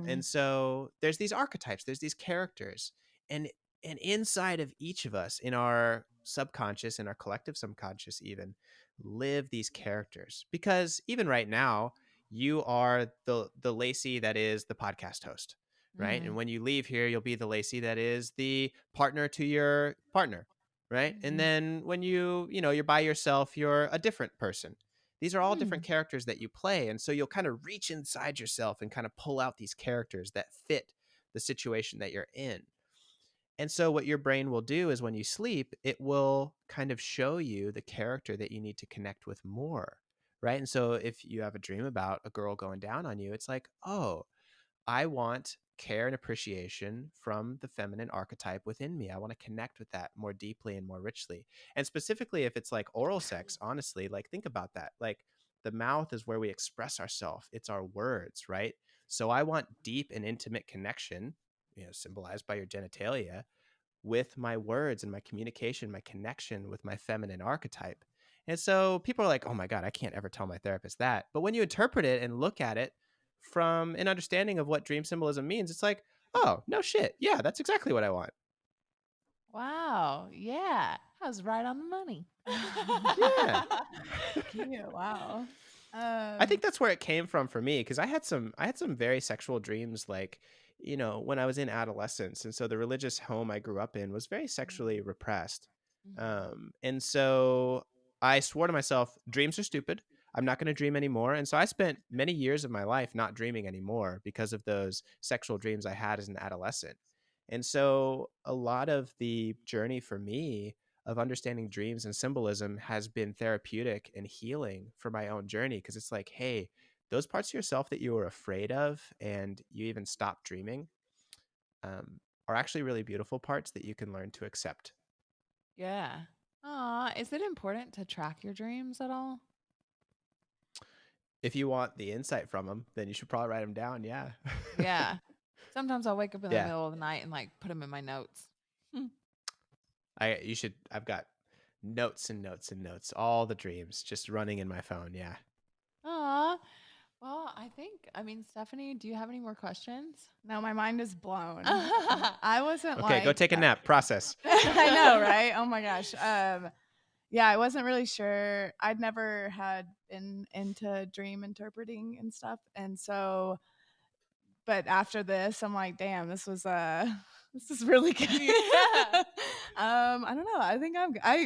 Speaker 3: And so there's these archetypes, there's these characters, and inside of each of us, in our subconscious, in our collective subconscious even, live these characters. Because even right now, you are the Lacey that is the podcast host, right? And when you leave here, you'll be the Lacey that is the partner to your partner, right? And then when you're by yourself, you're a different person. These are all different characters that you play. And so you'll kind of reach inside yourself and kind of pull out these characters that fit the situation that you're in. And so what your brain will do is when you sleep, it will kind of show you the character that you need to connect with more, right? And so if you have a dream about a girl going down on you, it's like, oh, I want care and appreciation from the feminine archetype within me. I want to connect with that more deeply and more richly. And specifically, if it's like oral sex, honestly, like think about that. Like the mouth is where we express ourselves. It's our words, right? So I want deep and intimate connection, symbolized by your genitalia, with my words and my communication, my connection with my feminine archetype. And so people are like, oh my God, I can't ever tell my therapist that. But when you interpret it and look at it from an understanding of what dream symbolism means, it's like, oh, no shit. Yeah, that's exactly what I want.
Speaker 1: Wow. Yeah. I was right on the money.
Speaker 3: Yeah.
Speaker 5: Cute. Wow.
Speaker 3: I think that's where it came from for me, because I had some very sexual dreams, like, when I was in adolescence. And so the religious home I grew up in was very sexually repressed. And so I swore to myself, dreams are stupid. I'm not going to dream anymore. And so I spent many years of my life not dreaming anymore because of those sexual dreams I had as an adolescent. And so a lot of the journey for me of understanding dreams and symbolism has been therapeutic and healing for my own journey, because it's like, hey, those parts of yourself that you were afraid of and you even stopped dreaming are actually really beautiful parts that you can learn to accept.
Speaker 1: Yeah. Aw, is it important to track your dreams at all?
Speaker 3: If you want the insight from them, then you should probably write them down. Yeah.
Speaker 1: Yeah. Sometimes I'll wake up in the
Speaker 3: Yeah.
Speaker 1: middle of the night and like put them in my notes.
Speaker 3: I've got notes and notes and notes, all the dreams just running in my phone. Yeah.
Speaker 1: Aw. Well, Stephanie, do you have any more questions?
Speaker 5: No, my mind is blown. I wasn't
Speaker 3: Okay, go take a nap. Process.
Speaker 5: I know, right? Oh my gosh. Yeah, I wasn't really sure. I'd never had been into dream interpreting and stuff. And so, but after this, I'm like, damn, this is really good.
Speaker 1: Yeah.
Speaker 5: I don't know. I think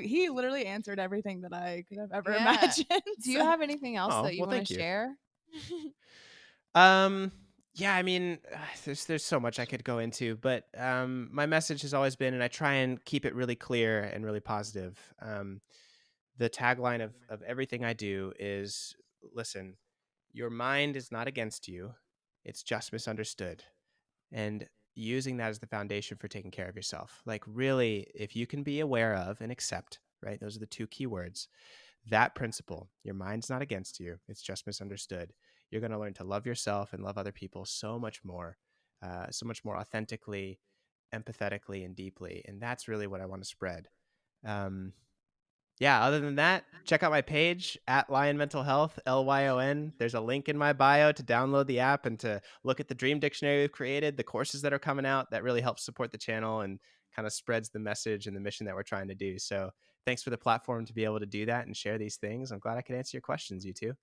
Speaker 5: he literally answered everything that I could have ever
Speaker 1: Yeah.
Speaker 5: imagined.
Speaker 1: Do you have anything else
Speaker 3: Oh,
Speaker 1: that you
Speaker 3: well,
Speaker 1: want
Speaker 3: thank
Speaker 1: to
Speaker 3: you.
Speaker 1: share?
Speaker 3: Yeah, I mean, there's so much I could go into, but my message has always been, and I try and keep it really clear and really positive. The tagline of everything I do is, listen, your mind is not against you. It's just misunderstood. And using that as the foundation for taking care of yourself. Like, really, if you can be aware of and accept, right? Those are the two key words. That principle, your mind's not against you. It's just misunderstood. You're going to learn to love yourself and love other people so much more authentically, empathetically, and deeply. And that's really what I want to spread. Yeah, other than that, check out my page at Lyon Mental Health, Lyon. There's a link in my bio to download the app and to look at the dream dictionary we've created, the courses that are coming out. That really helps support the channel and kind of spreads the message and the mission that we're trying to do. So thanks for the platform to be able to do that and share these things. I'm glad I could answer your questions, you two.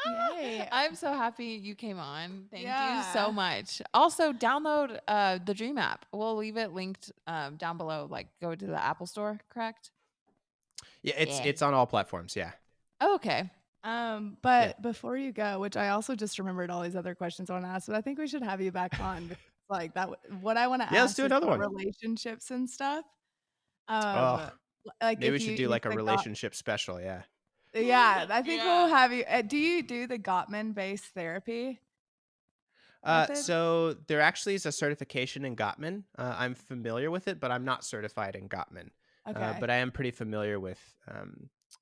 Speaker 5: Yay.
Speaker 1: I'm so happy you came on. Thank you
Speaker 5: Yeah.
Speaker 1: so much. Also, download the Dream app. We'll leave it linked down below. Like, go to the Apple Store, correct?
Speaker 3: Yeah, it's on all platforms. Yeah.
Speaker 1: Oh, okay.
Speaker 5: But before you go, which I also just remembered all these other questions I want to ask, but I think we should have you back on. Because, like that, what I want to ask.
Speaker 3: Yeah, let's do
Speaker 5: is
Speaker 3: another
Speaker 5: about
Speaker 3: one.
Speaker 5: relationships and stuff.
Speaker 3: Oh,
Speaker 5: Like
Speaker 3: maybe we
Speaker 5: if
Speaker 3: should
Speaker 5: you
Speaker 3: do
Speaker 5: use
Speaker 3: like a
Speaker 5: the
Speaker 3: relationship special. Yeah.
Speaker 5: Yeah, I think
Speaker 1: Yeah.
Speaker 5: we'll have you. Do you do the Gottman-based therapy method?
Speaker 3: So there actually is a certification in Gottman. I'm familiar with it, but I'm not certified in Gottman.
Speaker 5: Okay.
Speaker 3: But I am pretty familiar with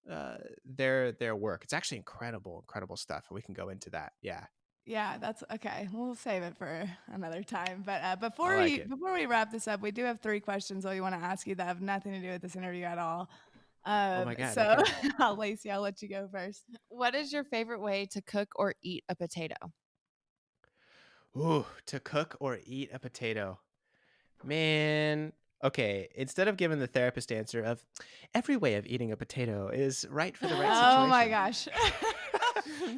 Speaker 3: their work. It's actually incredible stuff. We can go into that. Yeah.
Speaker 5: Yeah, that's okay. We'll save it for another time. But before
Speaker 3: I like it.
Speaker 5: before we wrap this up, we do have 3 questions that we want to ask you that have nothing to do with this interview at all.
Speaker 3: Oh my God.
Speaker 5: So,
Speaker 3: Okay.
Speaker 5: Lacey, I'll let you go first.
Speaker 1: What is your favorite way to cook or eat a potato?
Speaker 3: Ooh, to cook or eat a potato. Man. Okay, instead of giving the therapist answer of every way of eating a potato is right for the right situation.
Speaker 5: Oh my gosh.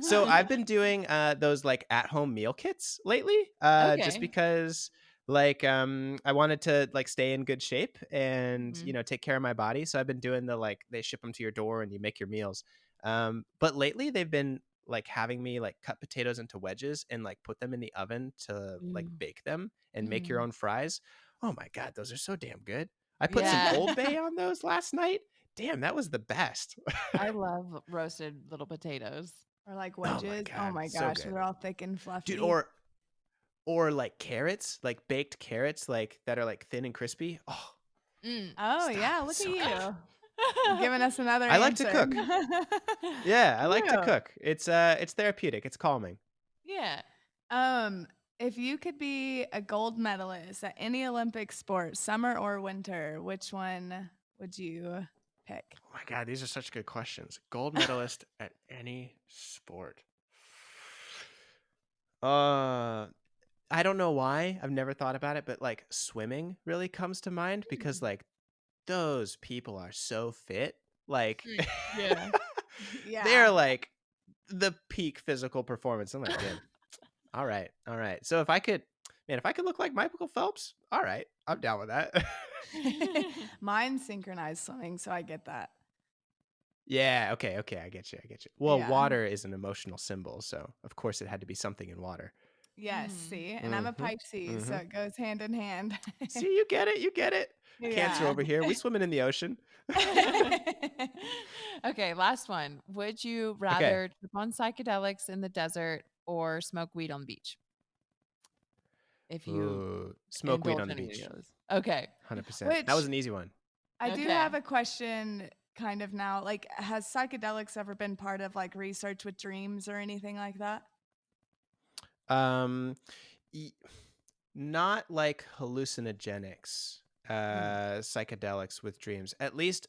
Speaker 3: So I've been doing those like at-home meal kits lately,
Speaker 1: Okay.
Speaker 3: just because like I wanted to like stay in good shape and
Speaker 1: Mhm.
Speaker 3: take care of my body. So I've been doing the like they ship them to your door and you make your meals. But lately they've been like having me like cut potatoes into wedges and like put them in the oven to like
Speaker 1: Mm.
Speaker 3: bake them and make your
Speaker 1: Mhm.
Speaker 3: own fries. Oh my God, those are so damn good. I put
Speaker 1: Yeah.
Speaker 3: some Old Bay on those last night. Damn, that was the best.
Speaker 1: I love roasted little potatoes.
Speaker 5: Or like
Speaker 3: Oh my
Speaker 5: wedges. Oh
Speaker 3: God,
Speaker 5: my
Speaker 3: so
Speaker 5: gosh,
Speaker 3: good.
Speaker 5: they're all thick and fluffy.
Speaker 3: Dude, or like carrots, like baked carrots, like that are like thin and crispy. Oh,
Speaker 1: Mm.
Speaker 5: Oh
Speaker 3: stop.
Speaker 5: yeah, look
Speaker 3: It's so
Speaker 5: at
Speaker 3: good.
Speaker 5: you. Giving us another
Speaker 3: I like to
Speaker 5: answer.
Speaker 3: cook. Yeah, I like to
Speaker 5: Cute.
Speaker 3: cook. It's therapeutic. It's calming.
Speaker 1: Yeah.
Speaker 5: If you could be a gold medalist at any Olympic sport, summer or winter, which one would you pick?
Speaker 3: Oh my God, these are such good questions. Gold medalist at any sport. I don't know why. I've never thought about it, but like swimming really comes to mind because like those people are so fit. Like
Speaker 1: Yeah.
Speaker 3: they're
Speaker 5: Yeah.
Speaker 3: like the peak physical performance. I'm like, damn. All right. All right. So if I could look like Michael Phelps, all right, I'm down with that.
Speaker 5: Mine's synchronized swimming, so I get that.
Speaker 3: Yeah. Okay. Okay. I get you. I get you. Well,
Speaker 5: Yeah.
Speaker 3: water is an emotional symbol. So of course it had to be something in water.
Speaker 5: Yes, see? And I'm a
Speaker 3: Mhm,
Speaker 5: Pisces, so
Speaker 3: mhm.
Speaker 5: it goes hand in hand.
Speaker 3: See, you get it. You get it. Cancer
Speaker 5: Yeah.
Speaker 3: over here. We swimming in the ocean.
Speaker 1: Okay, last one. Would you
Speaker 3: Okay.
Speaker 1: rather trip on psychedelics in the desert or smoke weed on the beach? If you
Speaker 3: Ooh, smoke weed
Speaker 1: indulge
Speaker 3: on the
Speaker 1: in any
Speaker 3: beach.
Speaker 1: of those. Okay.
Speaker 3: 100%. That was
Speaker 5: Which
Speaker 3: an easy one.
Speaker 5: I do
Speaker 1: Okay.
Speaker 5: have a question kind of now. Like, has psychedelics ever been part of like research with dreams or anything like that?
Speaker 3: Um, y- Not like hallucinogenics, psychedelics with dreams. At least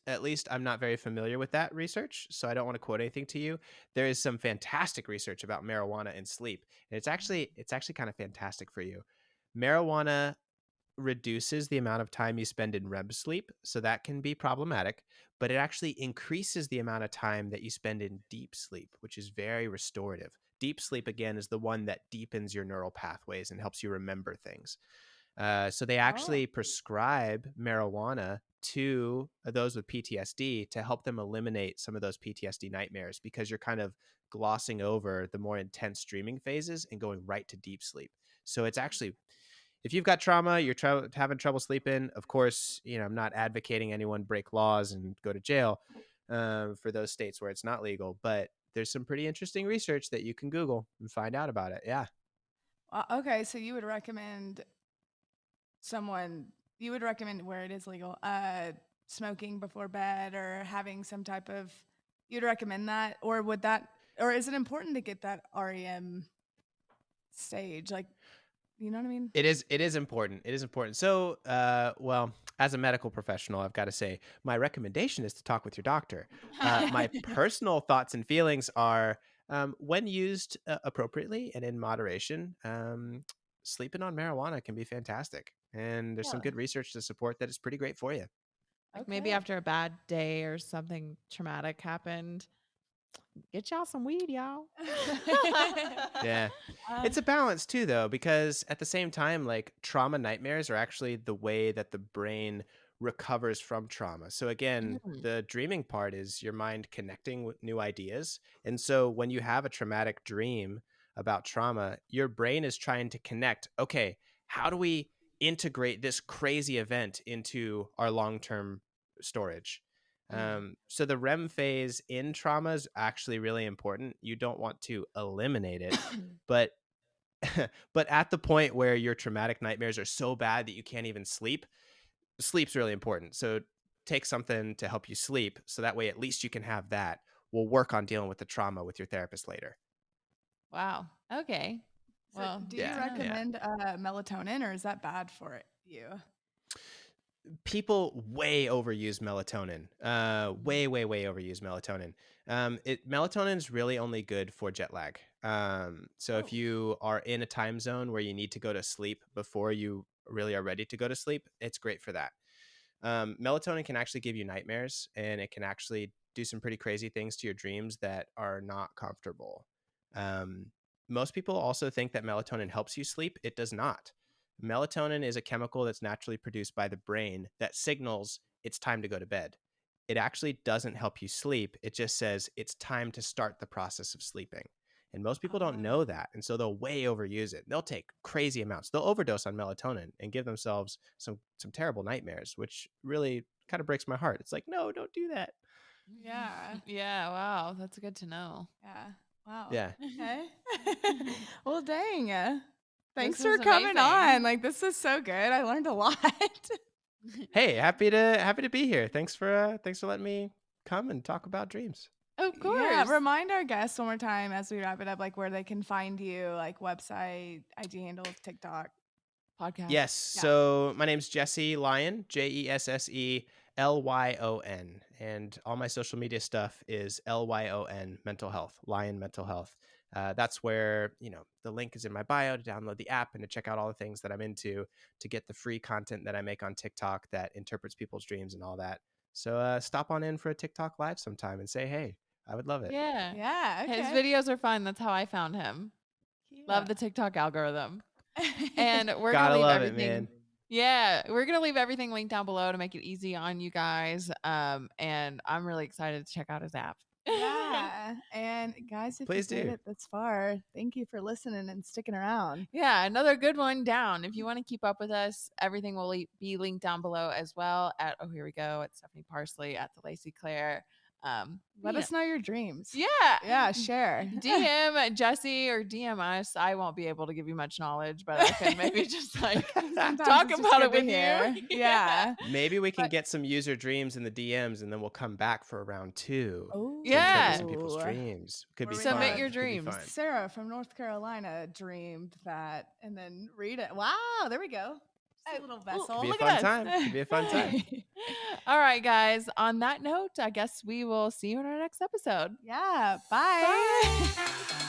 Speaker 3: I'm not very familiar with that research, so I don't want to quote anything to you. There is some fantastic research about marijuana and sleep, and it's actually kind of fantastic for you. Marijuana reduces the amount of time you spend in REM sleep, so that can be problematic, but it actually increases the amount of time that you spend in deep sleep, which is very restorative. Deep sleep, again, is the one that deepens your neural pathways and helps you remember things. So they
Speaker 5: Oh.
Speaker 3: actually prescribe marijuana to those with PTSD to help them eliminate some of those PTSD nightmares because you're kind of glossing over the more intense dreaming phases and going right to deep sleep. So it's actually, if you've got trauma, you're having trouble sleeping, of course, I'm not advocating anyone break laws and go to jail for those states where it's not legal, but there's some pretty interesting research that you can Google and find out about it. Yeah.
Speaker 5: Okay, so you would recommend where it is legal, smoking before bed or having some type of, you'd recommend that? Or is it important to get that REM stage? Like, you know what I mean?
Speaker 3: It is important. It is important. So, well, as a medical professional, I've got to say my recommendation is to talk with your doctor. My personal thoughts and feelings are when used appropriately and in moderation, sleeping on marijuana can be fantastic. And there's some
Speaker 1: Yeah.
Speaker 3: good research to support that it's pretty great for you.
Speaker 1: Like maybe after a bad day or something traumatic happened, get y'all some weed, y'all.
Speaker 3: Yeah. It's a balance too, though, because at the same time, like trauma nightmares are actually the way that the brain recovers from trauma. So again,
Speaker 1: Mm.
Speaker 3: the dreaming part is your mind connecting with new ideas. And so when you have a traumatic dream about trauma, your brain is trying to connect, okay, how do we integrate this crazy event into our long-term storage? So the REM phase in trauma is actually really important. You don't want to eliminate it, but but at the point where your traumatic nightmares are so bad that you can't even sleep, sleep's really important. So take something to help you sleep, so that way at least you can have that. We'll work on dealing with the trauma with your therapist later.
Speaker 1: Wow. Okay.
Speaker 5: So
Speaker 1: Well,
Speaker 5: do you
Speaker 3: Yeah, yeah.
Speaker 5: recommend melatonin, or is that bad for you?
Speaker 3: People way overuse melatonin. Way overuse melatonin. Melatonin is really only good for jet lag. So if you are in a time zone where you need to go to sleep before you really are ready to go to sleep, it's great for that. Melatonin can actually give you nightmares, and it can actually do some pretty crazy things to your dreams that are not comfortable. Most people also think that melatonin helps you sleep. It does not. Melatonin is a chemical that's naturally produced by the brain that signals it's time to go to bed. It actually doesn't help you sleep. It just says it's time to start the process of sleeping. And most people don't know that. And so they'll way overuse it. They'll take crazy amounts. They'll overdose on melatonin and give themselves some terrible nightmares, which really kind of breaks my heart. It's like, no, don't do that.
Speaker 5: Yeah.
Speaker 1: Yeah. Wow. That's good to know.
Speaker 5: Yeah. Wow.
Speaker 3: Yeah.
Speaker 5: Okay. Well, dang. Thanks
Speaker 1: This
Speaker 5: for
Speaker 1: was
Speaker 5: coming
Speaker 1: amazing.
Speaker 5: on. Like, this was so good. I learned a lot.
Speaker 3: Hey, happy to be here. Thanks for letting me come and talk about dreams.
Speaker 1: Of course.
Speaker 5: Yeah. Remind our guests one more time as we wrap it up, like where they can find you, like website, IG handle, TikTok.
Speaker 1: Podcast.
Speaker 3: Yes.
Speaker 5: Yeah.
Speaker 3: So my name's Jesse Lyon, Jesse, Lyon. And all my social media stuff is Lyon Mental Health, Lyon Mental Health. That's where, the link is in my bio to download the app and to check out all the things that I'm into, to get the free content that I make on TikTok that interprets people's dreams and all that. So stop on in for a TikTok live sometime and say, hey, I would love it.
Speaker 1: Yeah.
Speaker 5: Yeah. Okay.
Speaker 1: His videos are fun. That's how I found him. Love the TikTok algorithm. And we're going to
Speaker 3: Gotta
Speaker 1: leave
Speaker 3: love it,
Speaker 1: everything.
Speaker 3: man.
Speaker 1: Yeah, we're going to leave everything linked down below to make it easy on you guys. And I'm really excited to check out his app.
Speaker 5: Yeah. And guys, if
Speaker 3: Please
Speaker 5: you made
Speaker 3: do.
Speaker 5: it this far, thank you for listening and sticking around.
Speaker 1: Yeah, another good one down. If you want to keep up with us, everything will be linked down below as well at, oh, here we go, at Stephanie Parsley, at the Lacey Claire.
Speaker 5: Let us know your dreams.
Speaker 1: Yeah.
Speaker 5: Yeah, share.
Speaker 1: DM Jesse or DM us. I won't be able to give you much knowledge, but I can maybe just like
Speaker 5: Sometimes
Speaker 1: talk
Speaker 5: it's just
Speaker 1: about
Speaker 5: good
Speaker 1: it
Speaker 5: to
Speaker 1: with
Speaker 5: hear.
Speaker 1: you.
Speaker 5: Yeah.
Speaker 3: Maybe we can get some user dreams in the DMs, and then we'll come back for round 2.
Speaker 5: Oh,
Speaker 3: to
Speaker 1: Yeah.
Speaker 3: interpret some people's dreams. Could be
Speaker 5: Where we
Speaker 3: fun.
Speaker 1: Submit your
Speaker 3: Could be
Speaker 1: dreams.
Speaker 3: fun.
Speaker 5: Sarah from North Carolina dreamed that, and then read it. Wow, there we go. Just a little vessel.
Speaker 3: Could be a
Speaker 1: Look
Speaker 3: fun
Speaker 1: at us.
Speaker 3: time. Could be a fun time.
Speaker 1: All right, guys. On that note, I guess we will see you in our next episode.
Speaker 5: Yeah. Bye.
Speaker 1: Bye.